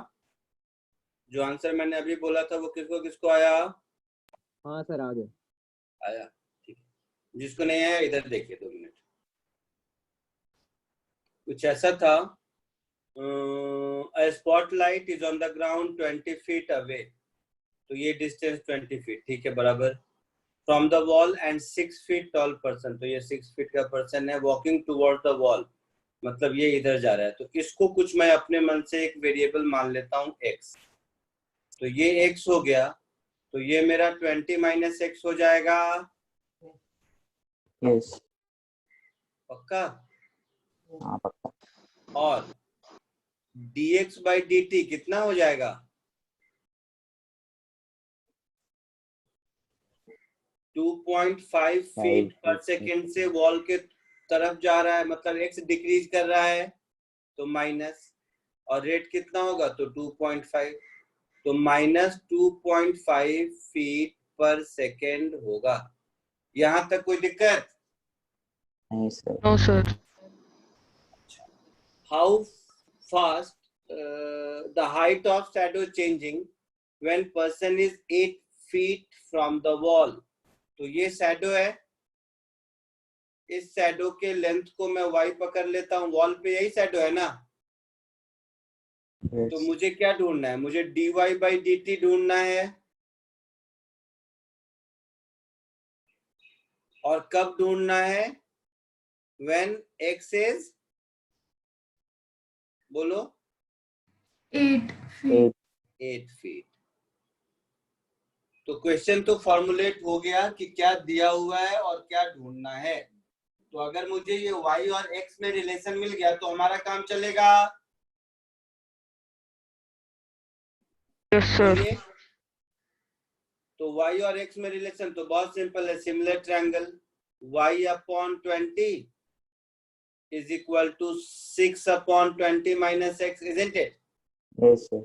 जो आंसर मैंने अभी बोला था वो किसको किसको आया? हाँ सर आ गया। आया, ठीक है। जिसको नहीं आया इधर देखिए 2 मिनट। कुछ ऐसा था, a spotlight is on the ground 20 feet away, तो ये डिस्टेंस 20 फीट, ठीक है, बराबर। From the wall and 6 feet tall person, तो ये 6 फीट का पर्सन है, वॉकिंग टुवर्ड द वॉल, मतलब ये इधर जा रहा है। तो इसको कुछ मैं अपने मन से एक वेरिएबल मान लेता हूँ x, तो ये x हो गया, तो ये मेरा 20 माइनस x हो जाएगा। यस। पक्का? हाँ पक्का। और dx by dt कितना हो जाएगा? 2.5 फीट पर सेकेंड से वॉल के तरफ जा रहा है, मतलब x डिक्रीज कर रहा है, तो माइनस, और रेट कितना होगा? तो 2.5, तो माइनस 2.5 फीट पर सेकेंड होगा। यहाँ तक कोई दिक्कत? नहीं सर। No sir. How fast the height of shadow changing when person is 8 feet from the wall, तो ये शैडो है, इस शैडो के लेंथ को मैं y पकड़ लेता हूँ, वॉल पे यही शैडो है ना। yes. तो मुझे क्या ढूंढना है? मुझे dy by dt ढूंढना है। और कब ढूंढना है? when x is, बोलो, 8 फीट। 8 फीट। तो क्वेश्चन तो फॉर्मुलेट हो गया कि क्या दिया हुआ है और क्या ढूंढना है। तो अगर मुझे ये y और x में रिलेशन मिल गया तो हमारा काम चलेगा। Yes sir. तो y और x में रिलेशन तो बहुत सिंपल है, similar triangle, y upon 20 is equal to 6 upon 20 minus x, isn't it? Yes sir.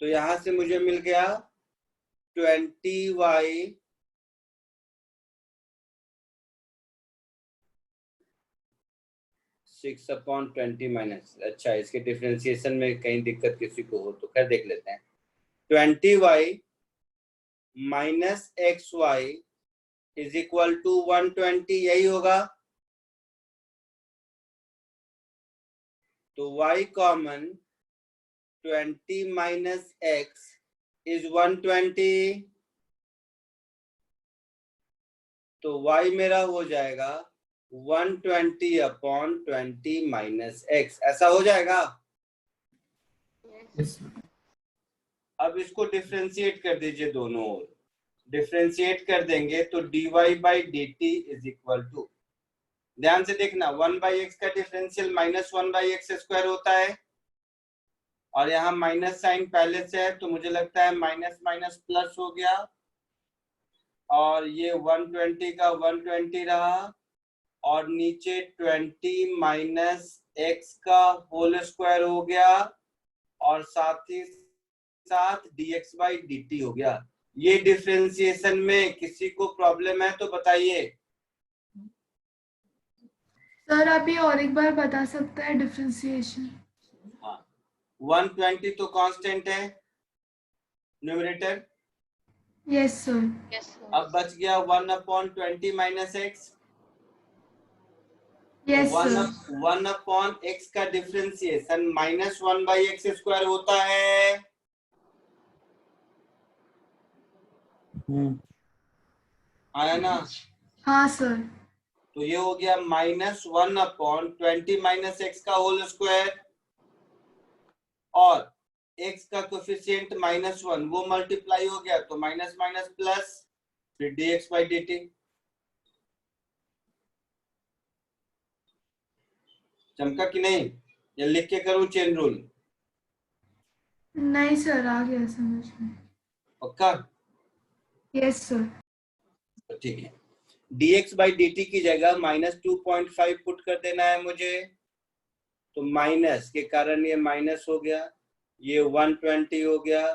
तो यहां से मुझे मिल गया 20y सिक्स अपॉन 20 माइनस, अच्छा इसके डिफरेंशिएशन में कहीं दिक्कत किसी को हो तो खैर देख लेते हैं। 20y minus xy is equal to 120, यही होगा। तो y common 20 minus x is 120, तो y मेरा हो जाएगा 120 अपॉन 20 माइनस x, ऐसा हो जाएगा। yes. अब इसको डिफरेंशिएट कर दीजिए, दोनों ओर डिफरेंशिएट कर देंगे तो dy by dt is equal to, ध्यान से देखना, 1/x का डिफरेंशियल माइनस 1/x स्क्वायर होता है, और यहाँ माइनस साइन पहले से है तो मुझे लगता है माइनस माइनस प्लस हो गया, और ये 120 का 120 रहा, और नीचे 20 माइनस x का होल स्क्वायर हो गया, और साथ ही साथ dx बाई dt हो गया। ये डिफरेंशिएशन में किसी को प्रॉब्लम है तो बताइए। सर आप ये और एक बार बता सकते हैं डिफरेंशिएशन? हाँ, 120 तो कांस्टेंट है न्यूमरेटर। Yes sir. अब बच गया 1 upon 20 minus x. Yes one sir. 1 upon x का डिफरेंशिएशन माइनस 1/x स्क्वायर होता है। आया ना? हाँ सर। तो ये हो गया माइनस 1 अपॉन 20 माइनस एक्स का होल स्क्वायर, और x का कोफिशिएंट -1 वो मल्टीप्लाई हो गया तो माइनस माइनस प्लस, फिर dx बाई dt। चमका कि नहीं? या लिख के करूं चेन रूल? नहीं सर, आ गया समझ में। पक्का? Yes sir. ठीक है, dx बाई dt की जगह -2.5 पुट कर देना है मुझे, तो माइनस के कारण ये माइनस हो गया, ये 120 हो गया,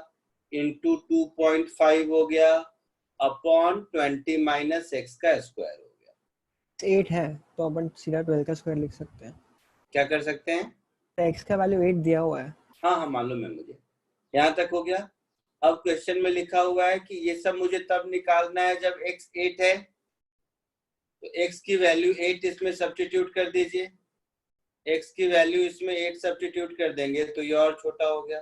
इंटू 2.5 हो गया, अपॉन 20 माइनस एक्स का स्क्वायर हो गया। 8 है तो अपन सीधा 12 का स्क्वायर लिख सकते हैं। क्या कर सकते हैं? तो x का वैल्यू 8 दिया हुआ है। हाँ हाँ मालूम है मुझे, यहाँ तक हो गया। अब क्वेश्चन में लिखा हुआ है कि ये सब मुझे तब निकालना है जब x 8 है, तो x की वैल्यू 8 इसमें सब्स्टिट्यूट कर दीजिए। x की वैल्यू इसमें 8 सब्स्टिट्यूट कर देंगे तो ये और छोटा हो गया।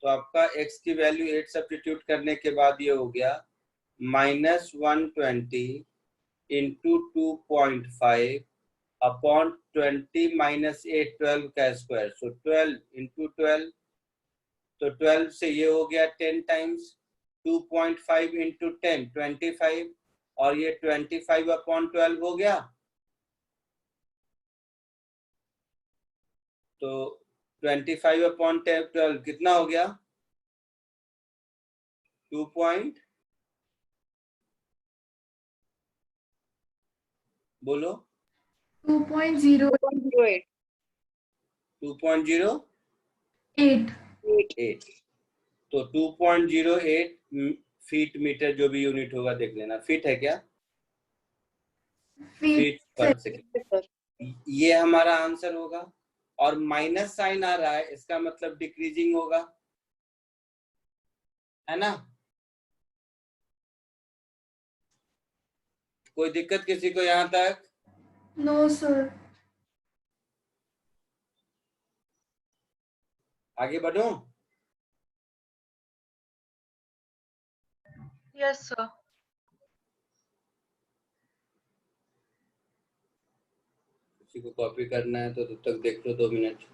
तो आपका x की वैल्यू 8 सब्स्टिट्यूट करने के बाद ये हो गया -120 इंटू 2.5 अपॉन 20 माइनस 8 12 का स्क्वायर, सो 12 इंटू 12, तो 12 से ये हो गया 10 टाइम्स, 2.5 इंटू 10 25, और ये 25 अपॉन 12 हो गया। तो 25 अपॉन 12 कितना हो गया? 2 पॉइंट बोलो 2.08 2.08। तो 2.08 फीट मीटर जो भी यूनिट होगा देख लेना। फीट है क्या? फीट पर सेकेंड, ये हमारा आंसर होगा। और माइनस साइन आ रहा है, इसका मतलब डिक्रीजिंग होगा, है ना? कोई दिक्कत किसी को यहाँ तक? No sir. आगे बढ़ूं? Yes sir. किसी को कॉपी करना है तो तब तक देख लो 2 मिनट।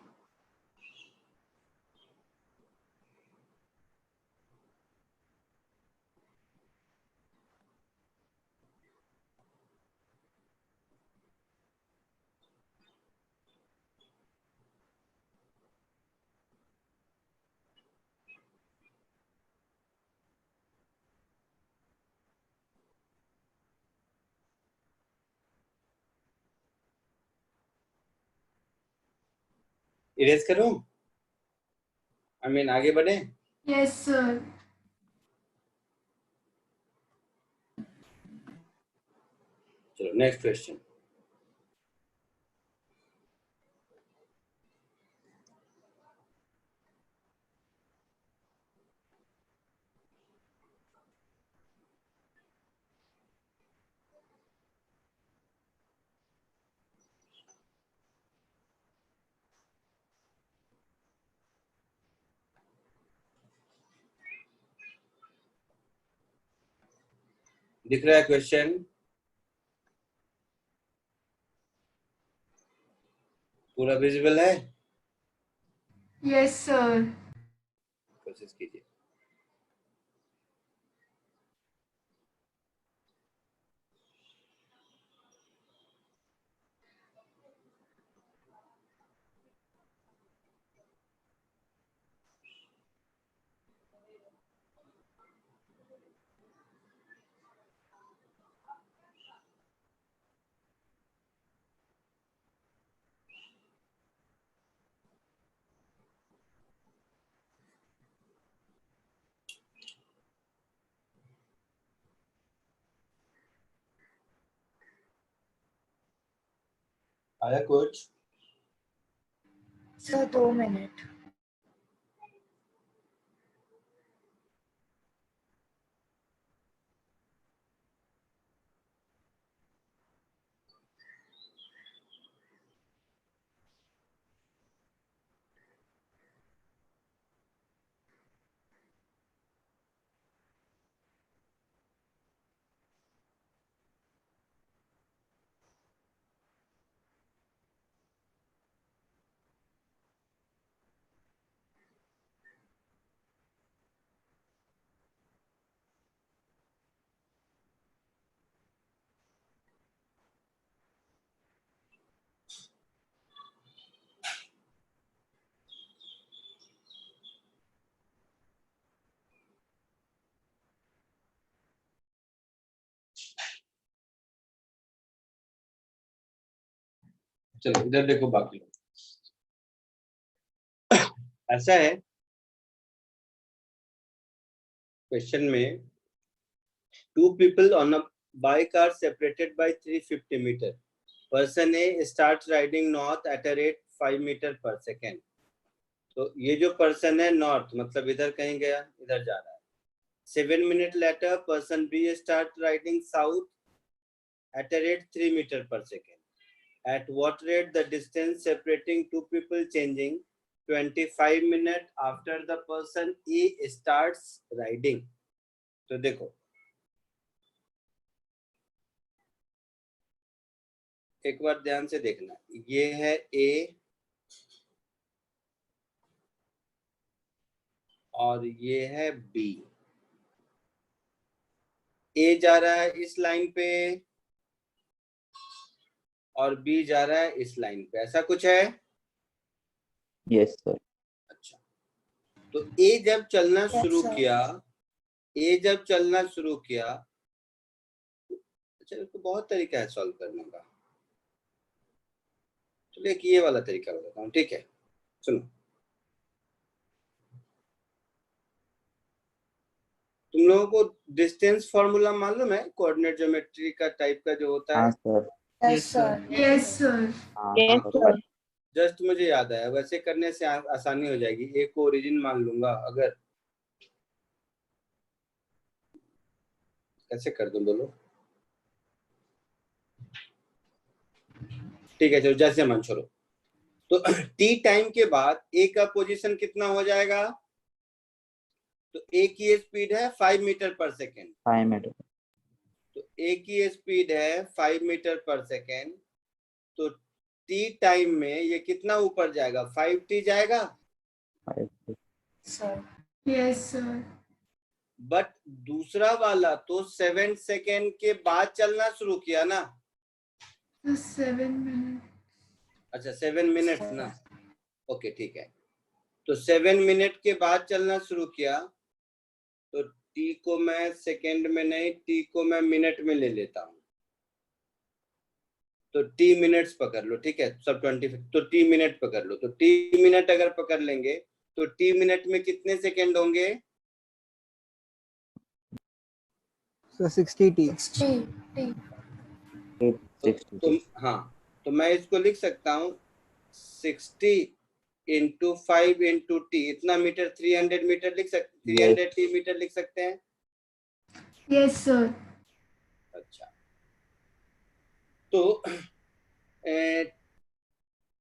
इरेज करूं? आगे बढ़े? Yes sir. चलो नेक्स्ट क्वेश्चन। दिख रहा है क्वेश्चन? पूरा विजिबल है? Yes sir. कोशिश कीजिए। आया कुछ? Sir 2 minute. चलो इधर देखो बाकी। ऐसा है क्वेश्चन में, 2 people on a Bike are separated by 350 meter. Person A starts riding north at a rate 5 meter per second. तो ये जो पर्सन है नॉर्थ मतलब इधर कहीं गया, इधर जा रहा है. 7 minutes later, person B start riding south at a rate 3 meter per second. At what rate the distance separating two people changing 25 minutes after the person A starts riding. तो देखो एक बार ध्यान से देखना, ये है A और ये है B. A जा रहा है इस लाइन पे और B जा रहा है इस लाइन पे, ऐसा कुछ है? Yes sir. अच्छा, तो A जब चलना शुरू किया, A जब चलना शुरू किया, अच्छा इसको बहुत तरीका है सॉल्व करने का. चलिए एक ये वाला तरीका बताता हूँ, ठीक है? सुनो, तुम लोगों को डिस्टेंस फॉर्मूला मालूम है? कोऑर्डिनेट ज्योमेट्री का टाइप का जो होता है. हाँ sir. Yes sir. Yes sir. Yes sir. Just मुझे याद आया, वैसे करने से आसानी हो जाएगी. ए को ओरिजिन मान लूंगा, अगर कैसे कर दूं बोलो? ठीक है चलो, जैसे मन छोड़ो. तो टी टाइम के बाद ए का पोजीशन कितना हो जाएगा? तो ए की स्पीड है 5 मीटर पर सेकेंड. 5 मीटर. तो ए की स्पीड है 5 मीटर पर सेकेंड. तो टी टाइम में ये कितना ऊपर जाएगा? 5t जाएगा. Yes sir. बट दूसरा वाला तो 7 सेकेंड के बाद चलना शुरू किया ना. 7 मिनट. अच्छा 7 मिनट्स ना. ओके ठीक है. तो 7 मिनट के बाद चलना शुरू किया, तो टी को मैं सेकेंड में नहीं, टी को मैं मिनट में ले लेता हूँ. तो टी मिनट्स पकड़ लो, ठीक है? सब 25, तो टी मिनट पकड़ लो. तो टी मिनट अगर पकड़ लेंगे तो टी मिनट में कितने सेकेंड होंगे? So 60t. 60t. तो हाँ, तो मैं इसको लिख सकता हूँ 60 इंटू 5 इंटू टी, इतना मीटर 300 मीटर लिख सकते, 300 टी मीटर लिख सकते हैं. Yes sir. अच्छा, तो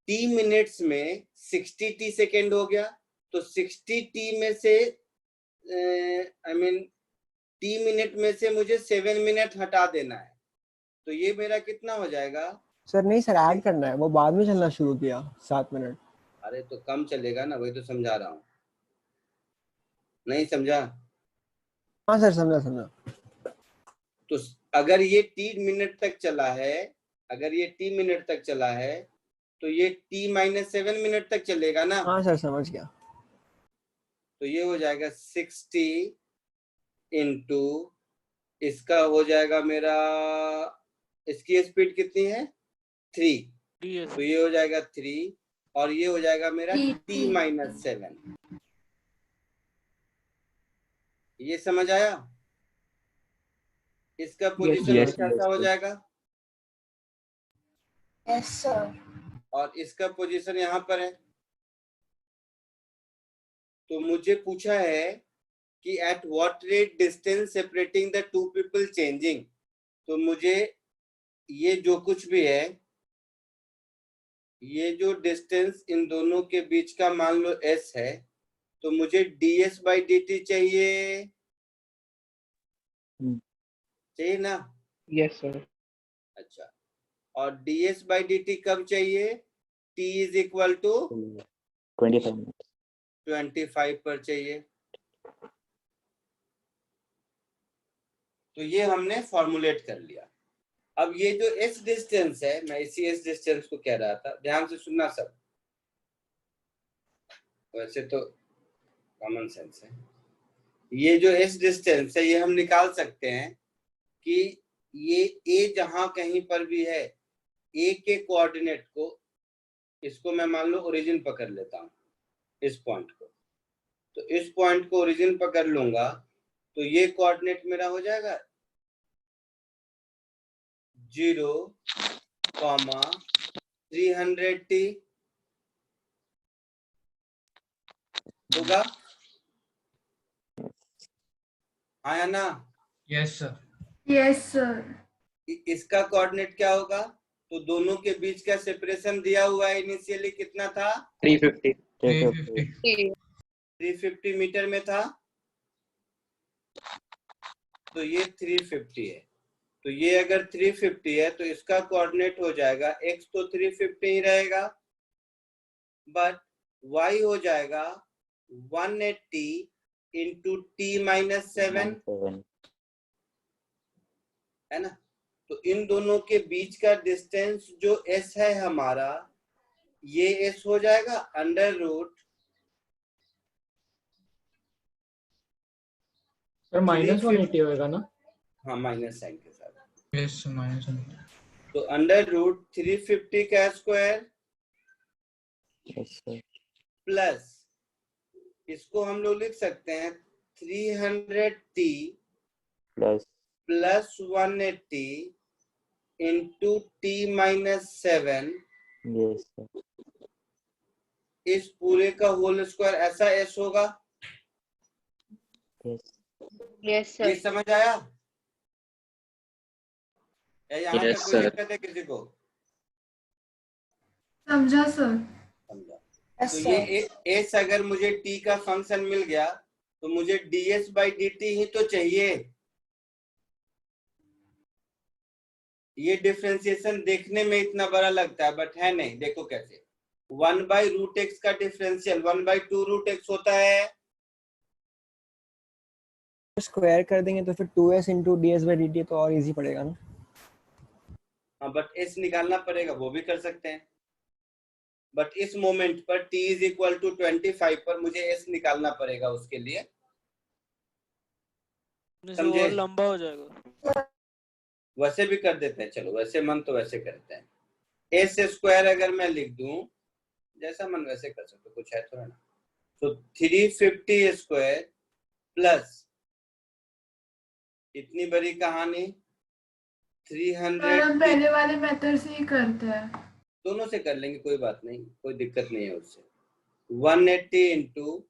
टी मिनट्स में 60 टी सेकेंड हो गया. तो 60 टी में से आई मीन टी मिनट में से मुझे 7 मिनट हटा देना है. तो ये मेरा कितना हो जाएगा? सर नहीं सर, ऐड करना है, वो बाद में चलना शुरू किया 7 मिनट. अरे तो कम चलेगा ना, वही तो समझा रहा हूँ. नहीं समझा? हाँ सर समझा. तो अगर ये टी मिनट तक चला है, अगर ये टी मिनट तक चला है, तो ये टी माइनस 7 मिनट तक चलेगा ना. हाँ सर समझ गया. तो ये हो जाएगा 60 इंटू इसका हो जाएगा मेरा, इसकी स्पीड कितनी है? 3. तो ये हो जाएगा 3 और ये हो जाएगा मेरा टी माइनस 7. ये समझ आया? इसका पोजीशन कैसा हो जाएगा? Yes sir. और इसका पोजीशन यहाँ पर है. तो मुझे पूछा है कि eight what rate distance separating the two people changing. तो मुझे ये जो कुछ भी है, ये जो डिस्टेंस इन दोनों के बीच का मान लो s है, तो मुझे ds बाई dt चाहिए. चाहिए ना? Yes sir. अच्छा, और ds बाई dt कब चाहिए? t इज इक्वल टू 25 पर चाहिए. तो ये हमने फॉर्मुलेट कर लिया. अब ये जो s डिस्टेंस है, मैं इसी s डिस्टेंस को कह रहा था, ध्यान से सुनना सब. वैसे तो कॉमन सेंस है. ये जो s डिस्टेंस है ये हम निकाल सकते हैं कि ये a जहां कहीं पर भी है, a के कोऑर्डिनेट को, इसको मैं मान लो ओरिजिन पकड़ लेता हूँ, इस पॉइंट को. तो इस पॉइंट को ओरिजिन पकड़ लूंगा, तो ये कोऑर्डिनेट मेरा हो जाएगा 0, 300t होगा। आया ना? Yes sir. Yes sir. इसका कोऑर्डिनेट क्या होगा? तो दोनों के बीच का सेपरेशन दिया हुआ है, इनिशियली कितना था? 350 350 मीटर में था, तो ये 350 है। तो ये अगर 350 है तो इसका कोऑर्डिनेट हो जाएगा x तो 350 ही रहेगा, बट y हो जाएगा 180 इंटू t-7, है ना? तो इन दोनों के बीच का डिस्टेंस जो s है हमारा, ये s हो जाएगा अंडर रूट सर -180 होएगा ना? हाँ, माइनस साइन के साथ। यस -180। तो अंडर रूट 350 का स्क्वायर प्लस इसको हम लोग लिख सकते हैं 300t प्लस 180 इंटू t-7, इस पूरे का होल स्क्वायर, ऐसा s होगा। यस ये सर। समझ आया? या यहाँ Yes, पे कोई sir. दिक्कत है किसी को? समझा सर। समझा। यस तो सर। ये s अगर मुझे t का फंक्शन मिल गया तो मुझे ds/dt ही तो चाहिए। ये डिफरेंशिएशन देखने में इतना बड़ा लगता है, बट है नहीं। देखो कैसे, 1/√x का डिफरेंशियल 1/2√x होता है। स्क्वायर कर देंगे तो फिर 2s इंटू ds/dt तो और इजी पड़ेगा ना। हाँ, बट s निकालना पड़ेगा, वो भी कर सकते हैं। बट इस मोमेंट पर t इज इक्वल टू 25 पर मुझे s निकालना पड़ेगा उसके लिए। समझे? और लंबा हो जाएगा। वैसे भी कर देते हैं, चलो वैसे मन तो वैसे करते हैं। s स्क्वायर अगर मैं लिख दूं, जैसा मन वैसे कर सकते, कुछ है थोड़ा ना। तो 350 स्क्वायर प्लस इतनी बड़ी कहानी 300, हम पहले वाले मेथड से ही करते हैं। दोनों से कर लेंगे, कोई बात नहीं, कोई दिक्कत नहीं है उससे। 180 इंटू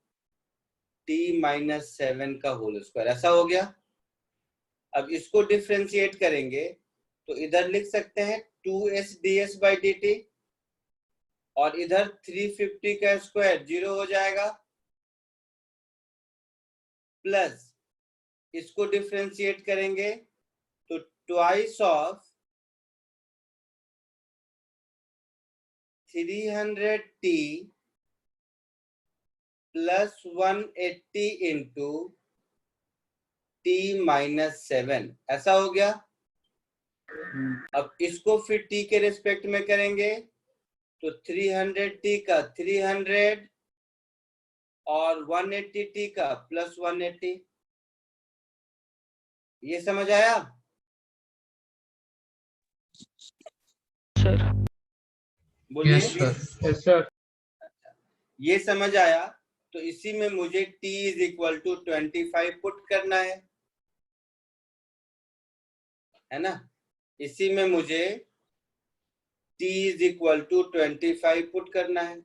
t-7 का होल स्क्वायर, ऐसा हो गया। अब इसको डिफरेंशिएट करेंगे तो इधर लिख सकते हैं 2s ds/dt, और इधर 350 का स्क्वायर 0 हो जाएगा, प्लस इसको डिफरेंशिएट करेंगे तो twice of 300t plus 180 into t-7, ऐसा हो गया। अब इसको फिर t के रिस्पेक्ट में करेंगे तो 300t का 300 और 180t का प्लस 180। ये समझ आया? सर बोलिए। Yes sir. ये समझ आया? तो इसी में मुझे t is equal to 25 put करना है ना? इसी में मुझे t is equal to 25 put करना है।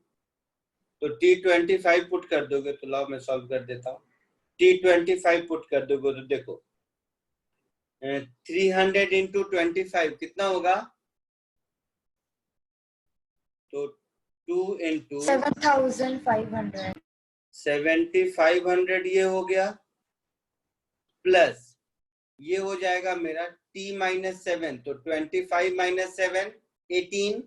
तो t 25 पुट कर दोगे तो लाओ मैं सॉल्व कर देता हूँ। t 25 पुट कर दोगे तो देखो 300 इंटू 25 कितना होगा? तो 2 इंटू 7500 7500 ये हो गया, प्लस ये हो जाएगा मेरा t-7, तो 25 - 7 18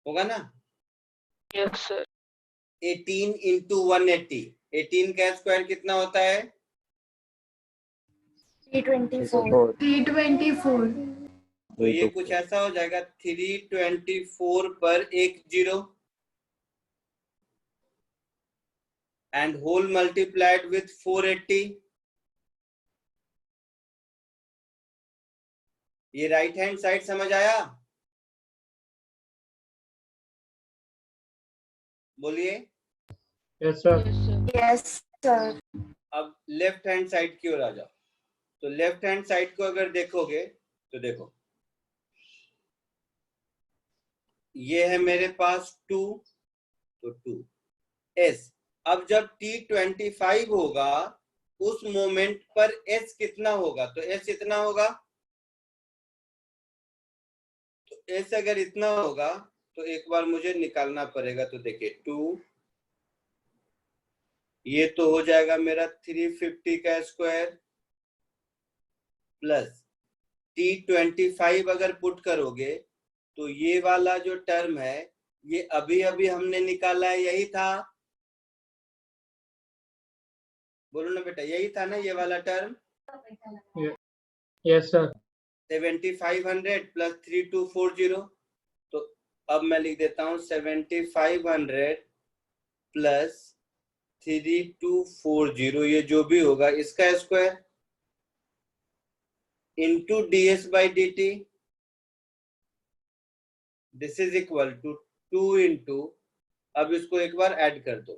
होगा ना? Yes sir. 18 इंटू 180, 18 का स्क्वायर कितना होता है? 324 324। तो ये कुछ ऐसा हो जाएगा 324 पर एक 0 and whole multiplied with 480। ये राइट हैंड साइड समझ आया? बोलिए। Yes sir. Yes sir. अब लेफ्ट हैंड साइड की ओर आ जाओ। तो लेफ्ट हैंड साइड को अगर देखोगे तो देखो ये है मेरे पास 2, तो 2 s। अब जब t25 होगा उस मोमेंट पर s कितना होगा, तो s इतना होगा। तो s अगर इतना होगा तो एक बार मुझे निकालना पड़ेगा। तो देखिए 2, ये तो हो जाएगा मेरा 350 का स्क्वायर प्लस t25 अगर पुट करोगे तो ये वाला जो टर्म है ये अभी अभी हमने निकाला है, यही था। बोलो ना बेटा, यही था ना ये वाला टर्म। Yes sir. 7500 प्लस 3240, तो अब मैं लिख देता हूँ 7500 प्लस 3240, ये जो भी होगा इसका square into ds by dt। This is equal to 2 into, अब इसको एक बार ऐड कर दो,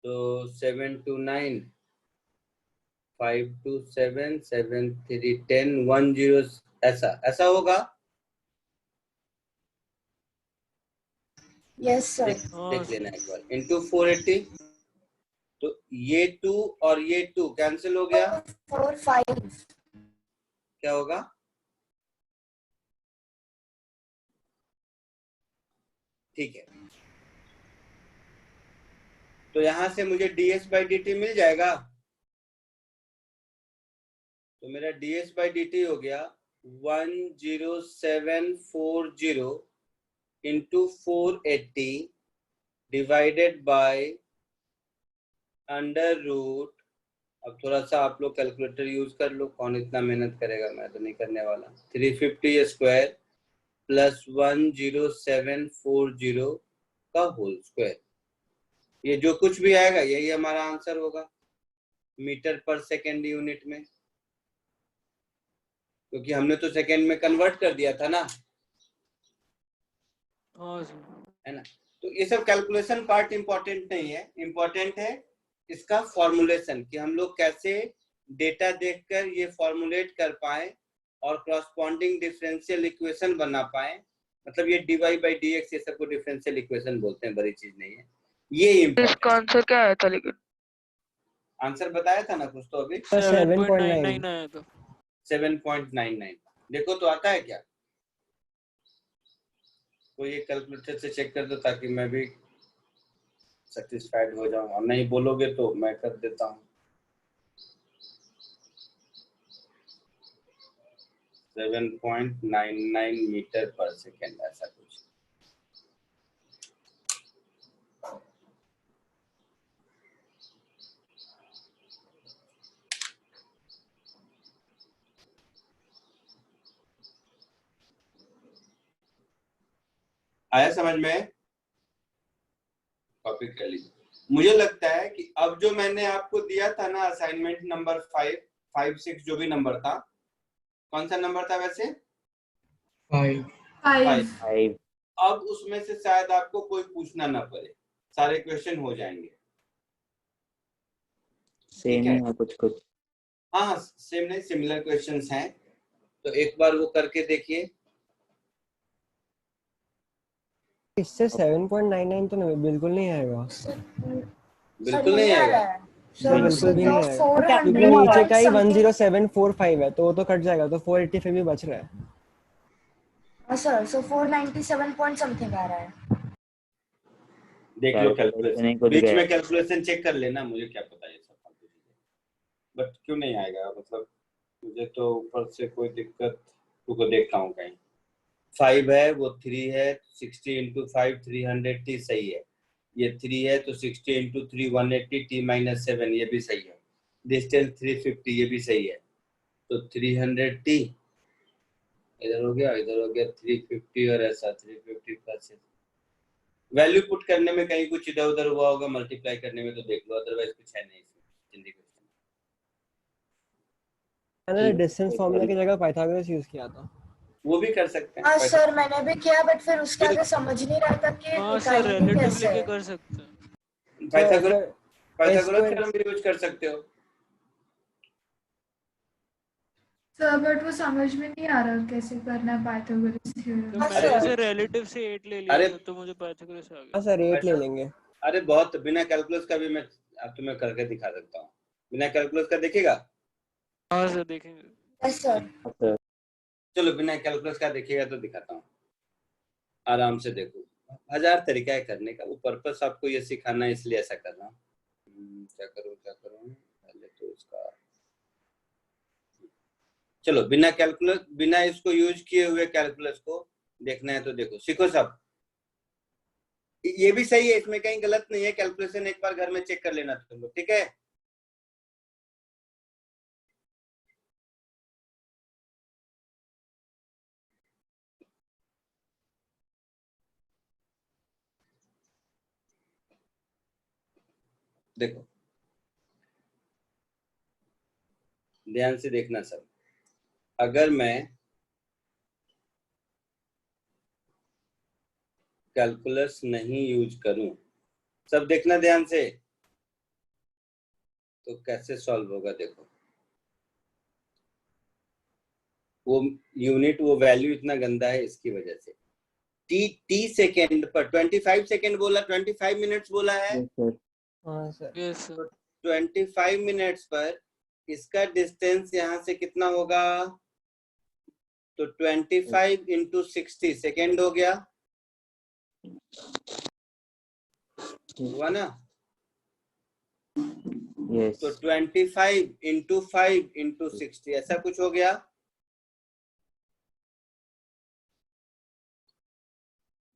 तो 7 2 9 5 2 7 7 3 10 1 0, ऐसा होगा। Yes sir. देख लेना एक बार, इंटू 480, तो ये 2 और ये 2 कैंसिल हो गया, 4 5 क्या होगा, ठीक है। तो यहां से मुझे ds बाई dt मिल जाएगा। तो मेरा ds बाई dt हो गया 10740 into 480 divided by under root. अब थोड़ा सा आप लोग कैलकुलेटर यूज कर लो, कौन इतना मेहनत करेगा, मैं तो नहीं करने वाला। 350 स्क्वायर प्लस 10740 का होल स्क्वायर, ये जो कुछ भी आएगा यही हमारा आंसर होगा मीटर पर सेकेंड यूनिट में, क्योंकि हमने तो सेकेंड में कन्वर्ट कर दिया था ना, है ना। तो ये सब कैलकुलेशन पार्ट इंपॉर्टेंट नहीं है, इंपॉर्टेंट है इसका फॉर्मुलेशन, कि हम लोग कैसे डेटा देखकर ये फॉर्मुलेट कर पाए और करस्पॉन्डिंग डिफरेंशियल इक्वेशन बना पाए। मतलब ये dy बाई dx, ये सबको डिफरेंशियल इक्वेशन बोलते हैं, बड़ी चीज नहीं है ये। इसका आंसर क्या आया था लेकिन? आंसर बताया था ना कुछ तो अभी, 7.99 आया था। 7.99। देखो तो आता है क्या, कोई ये कैलकुलेटर से चेक कर दो ताकि मैं भी सेटिस्फाइड हो जाऊं, और नहीं बोलोगे तो मैं कर देता हूं। 7.99 मीटर पर सेकेंड, ऐसा कुछ। आया समझ में, कॉपी कर लीजिए। मुझे लगता है कि अब जो मैंने आपको दिया था ना असाइनमेंट नंबर 5 6 जो भी नंबर था, कौन सा नंबर था वैसे, 5 अब उसमें से शायद आपको कोई पूछना ना पड़े, सारे क्वेश्चन हो जाएंगे। सेम ही है कुछ कुछ। हाँ सेम नहीं, सिमिलर क्वेश्चंस हैं, तो एक बार वो करके देखिए। इससे 7.99 तो नहीं, बिल्कुल नहीं आएगा, बिल्कुल नहीं आएगा, बिल्कुल भी नहीं आएगा, क्योंकि नीचे का ही 10745 है, तो वो तो कट जाएगा, तो 485 भी बच रहा है। हाँ सर, सो 497 पॉइंट समथिंग आ रहा है। देख लो कैलकुलेशन, बीच में कैलकुलेशन चेक कर लेना, मुझे क्या पता ये सब फालतू चीजें, बट क्यों नहीं आएगा, मतलब मुझे तो ऊपर से कोई दिक्कत, तुमको देखता हूँ कहीं। 5 है, वो 3 है, 60 इंटू 5 300t सही है, ये 3 है तो 60 इंटू 3 180 t-7, ये भी सही है। डिस्टेंस 350, ये भी सही है, तो 300t इधर हो गया, इधर हो गया 350, और ऐसा 350 प्लस वैल्यू पुट करने में कहीं कुछ इधर उधर हुआ होगा, मल्टीप्लाई करने में तो देख लो, अदरवाइज कुछ है नहीं इसमें जिंदगी में। मैंने डिस्टेंस फार्मूला की जगह पाइथागोरस यूज किया था, वो भी कर सकते हैं। हाँ सर मैंने भी किया, बट फिर उसके आगे समझ नहीं रहा था कि निकालेंगे कैसे। कर सकते हैं पाइथागोरस थ्योरम भी यूज कर सकते हो। सर बट वो समझ में नहीं आ रहा कैसे करना है पाइथागोरस तो थ्योरम। मैंने से रिलेटिव से 8 ले लिया अरे था तो मुझे पाइथागोरस आ गया। हाँ सर 8 ले लेंगे। अरे बहुत, बिना कैलकुलस का भी मैं अब तुम्हें करके दिखा सकता हूँ। बिना कैलकुलस का देखिएगा? हाँ सर देखेंगे। Yes sir. चलो बिना कैलकुलस का देखिएगा तो दिखाता हूँ, आराम से देखो। 1000 तरीका है करने का, वो पर्पस आपको ये सिखाना है इसलिए ऐसा कर रहा हूँ। क्या करूँ पहले तो इसका, चलो बिना कैलकुलस, बिना इसको यूज किए हुए कैलकुलस को देखना है तो देखो, सीखो सब। ये भी सही है, इसमें कहीं गलत नहीं है। कैलकुलेशन एक बार घर में चेक कर लेना तुम लोग, ठीक है? देखो ध्यान से देखना सब। अगर मैं कैलकुलस नहीं यूज करूं, सब देखना ध्यान से, तो कैसे सॉल्व होगा देखो। वो यूनिट, वो वैल्यू इतना गंदा है इसकी वजह से। टी सेकेंड पर 25 सेकेंड बोला, 25 मिनट्स बोला है। हाँ सर। Yes sir. 25 मिनट्स पर इसका डिस्टेंस यहाँ से कितना होगा? तो 25 इंटू 60 सेकेंड हो गया, हुआ ना? यस। तो 25 इंटू 5 इंटू 60 ऐसा कुछ हो गया।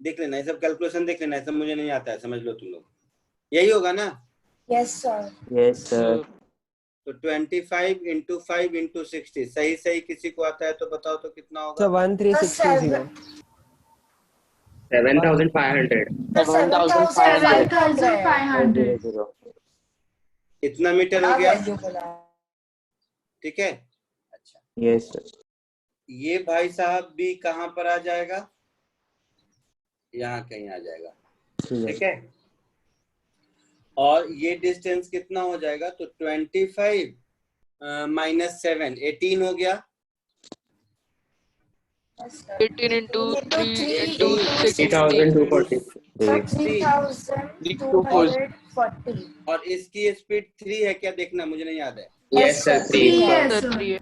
देख लेना ये सब कैलकुलेशन, देख लेना, ऐसा मुझे नहीं आता है, समझ लो तुम लोग। यही होगा ना? Yes sir. Yes sir. तो 25 इंटू 5 इंटू 60 सही सही किसी को आता है तो बताओ तो कितना होगा? 13620। 7500। 7500। इतना मीटर हो गया, ठीक है? अच्छा यस सर। ये भाई साहब भी कहाँ पर आ जाएगा? यहाँ कहीं आ जाएगा, ठीक है? और ये डिस्टेंस कितना हो जाएगा? तो 25 माइनस 7 18 हो गया। 18 into 3 into 3240। और इसकी स्पीड 3 है क्या? देखना, मुझे नहीं याद है। यस सर 3 3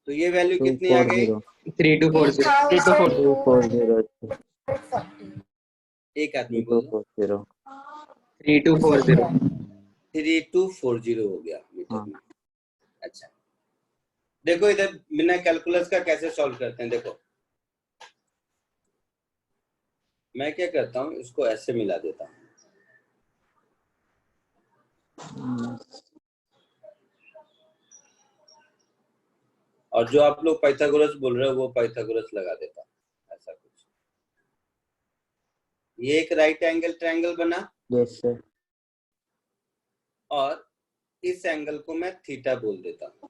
तो ये वैल्यू कितनी आ गई? 3240। एक आदमी बोलो। 3240। 3240 हो गया मीटर में। अच्छा देखो इधर बिना कैलकुलस का कैसे सॉल्व करते हैं। देखो मैं क्या करता हूँ, इसको ऐसे मिला देता हूँ। और जो आप लोग पाइथागोरस बोल रहे हो वो पाइथागोरस लगा देता हूँ, ऐसा कुछ। ये एक राइट एंगल ट्रायंगल बना। Yes sir. और इस एंगल को मैं थीटा बोल देता हूँ,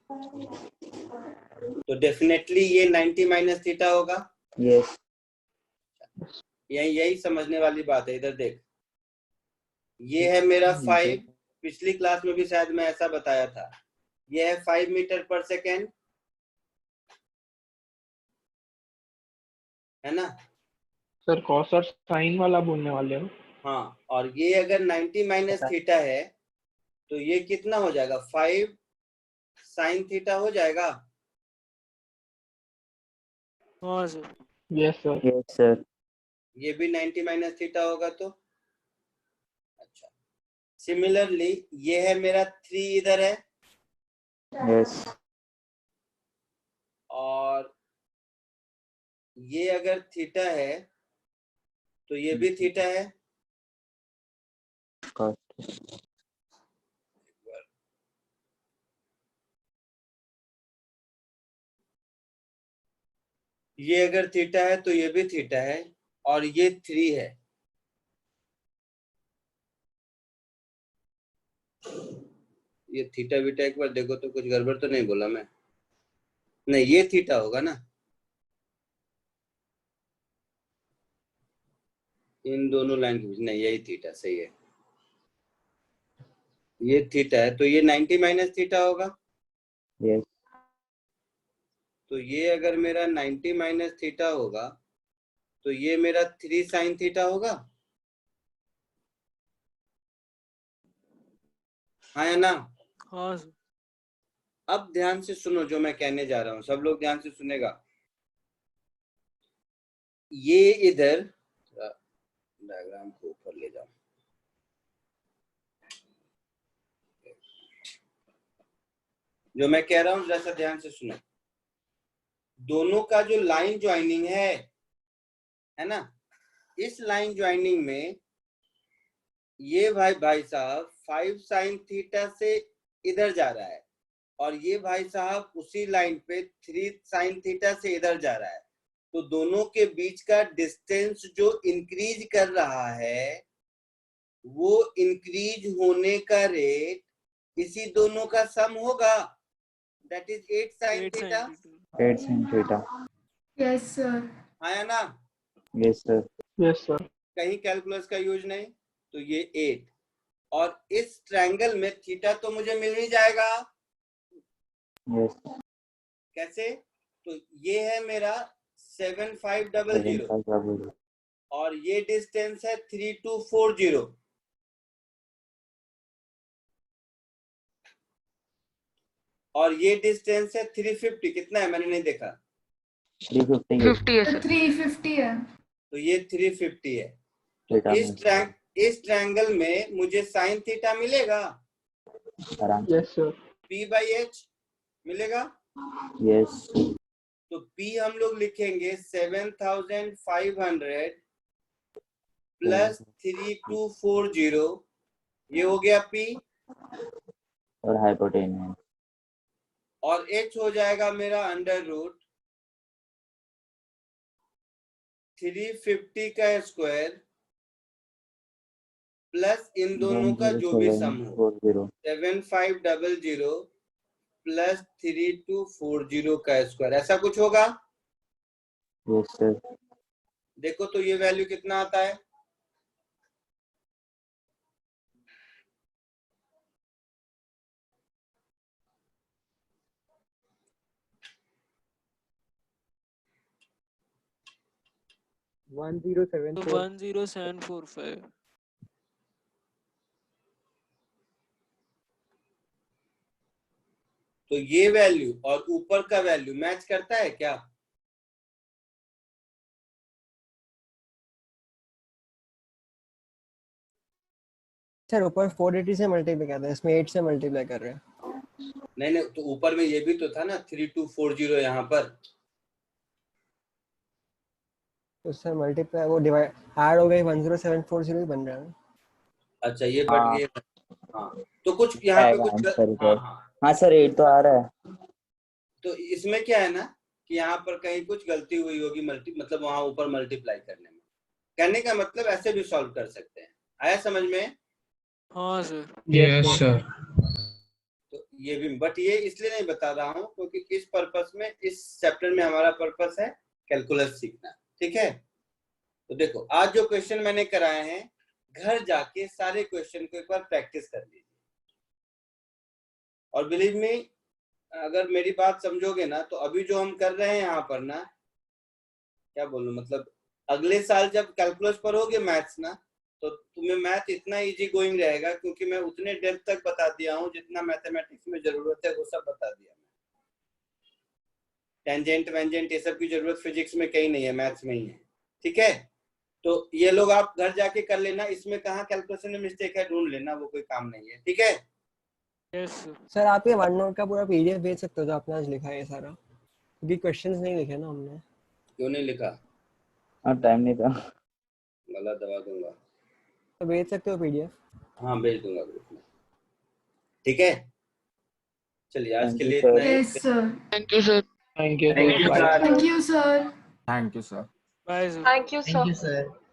तो डेफिनेटली ये 90 माइनस थीटा होगा। यस। यही समझने वाली बात है। इधर देख, ये है मेरा 5, पिछली क्लास में भी शायद मैं ऐसा बताया था। ये है 5 मीटर पर सेकेंड, है ना सर? कॉस और साइन वाला बोलने वाले हो? हाँ, और ये अगर 90 माइनस थीटा है तो ये कितना हो जाएगा? 5 साइन थीटा हो जाएगा। हाँ sir. Yes sir. Yes sir. ये भी 90 माइनस थीटा होगा तो अच्छा। सिमिलरली ये है मेरा 3 इधर है, यस। और ये अगर थीटा है तो ये भी थीटा है। ये अगर थीटा है तो ये भी थीटा है, और ये 3 है। ये थीटा बीटा एक बार देखो तो कुछ गड़बड़ तो नहीं बोला मैं? नहीं, ये थीटा होगा ना, इन दोनों लाइन के बीच। नहीं, यही थीटा सही है। ये थीटा है तो ये 90 माइनस थीटा होगा। यस। तो ये अगर मेरा 90 माइनस थीटा होगा तो ये मेरा 3 साइन थीटा होगा, हाँ या ना? हाँ सर। अब ध्यान से सुनो जो मैं कहने जा रहा हूं, सब लोग ध्यान से सुनेगा। ये इधर डायग्राम को ऊपर ले जाओ, जो मैं कह रहा हूं जरा सा ध्यान से सुनो। दोनों का जो लाइन ज्वाइनिंग है ना, इस लाइन ज्वाइनिंग में ये भाई साहब 5 साइन थीटा से इधर जा रहा है और ये भाई साहब उसी लाइन पे 3 साइन थीटा से इधर जा रहा है। तो दोनों के बीच का डिस्टेंस जो इंक्रीज कर रहा है वो इंक्रीज होने का रेट इसी दोनों का सम होगा, that is 8 sine theta. 8 sin theta. Yes sir. हाँ या ना? Yes sir. Yes sir. कहीं कैलकुलस का यूज नहीं, तो ये 8 और इस ट्रायंगल में थीटा तो मुझे मिल ही जाएगा। Yes. कैसे? तो ये है मेरा 7500 7500. और ये डिस्टेंस है 3240 और ये डिस्टेंस है 350। कितना है मैंने नहीं देखा। 350. 50 है सर। 350 है। तो ये 350 है। थीटा इस ट्रायंगल में मुझे साइन थीटा मिलेगा। Yes sir. P/H मिलेगा। यस. तो P हम लोग लिखेंगे 7500 प्लस 3240, ये हो गया P और हाइपोटेन्यूज और H हो जाएगा मेरा अंडर रूट 350 का स्क्वायर प्लस इन दोनों का जो भी सम हो 7500 प्लस 3240 का स्क्वायर, ऐसा कुछ होगा। Yes sir. देखो तो ये वैल्यू कितना आता है। तो 10745। तो ये वैल्यू और ऊपर का वैल्यू मैच करता है क्या? सर ऊपर 480 से मल्टीप्लाई करते हैं, इसमें 8 से मल्टीप्लाई कर रहे हैं। नहीं तो ऊपर में ये भी तो था ना 3240 यहाँ पर। तो सर मल्टीप्लाई वो डिवाइड ऐड हो गई 10740 ही बन रहा है। अच्छा ये बढ़ गया। हाँ तो कुछ यहाँ पे कुछ हाँ सर 8 तो आ रहा है। तो इसमें क्या है ना कि यहाँ पर कहीं कुछ गलती हुई होगी मतलब वहां ऊपर मल्टीप्लाई करने में। कहने का मतलब ऐसे भी सॉल्व कर सकते हैं। आया समझ में? हाँ सर। Yes sir. तो ये भी, बट ये इसलिए नहीं बता रहा हूँ क्योंकि इस पर्पस में, इस चैप्टर में हमारा पर्पस है कैलकुलस सीखना। ठीक है, तो देखो आज जो क्वेश्चन मैंने कराए हैं घर जाके सारे क्वेश्चन को एक बार प्रैक्टिस कर लीजिए और बिलीव मी अगर मेरी बात समझोगे ना तो अभी जो हम कर रहे हैं यहाँ पर ना, क्या बोलूं, मतलब अगले साल जब कैलकुलस पढ़ोगे मैथ्स ना तो तुम्हें मैथ इतना इजी गोइंग रहेगा क्योंकि मैं उतने डेप्थ तक बता दिया हूँ जितना मैथमेटिक्स में जरूरत है वो सब बता दिया। टेंजेंट वेंजेंट ये सब की जरूरत फिजिक्स में कहीं नहीं है, मैथ्स में ही है। ठीक है, तो ये लोग आप घर जाके कर लेना, इसमें कहाँ कैलकुलेशन में मिस्टेक है ढूंढ लेना, वो कोई काम नहीं है। ठीक है सर आप ये वन नोट का पूरा पीडीएफ भेज सकते हो जो आपने आज लिखा है सारा, क्योंकि क्वेश्चंस नहीं लिखे ना हमने। क्यों नहीं लिखा? टाइम नहीं था। गला दबा दूंगा। तो भेज सकते हो पीडीएफ? हाँ भेज दूंगा ग्रुप में। ठीक है, चलिए आज के लिए इतना ही। Yes sir. Thank you sir. Thank you thank you sir. Thank you sir. Bye sir. Thank you thank you sir.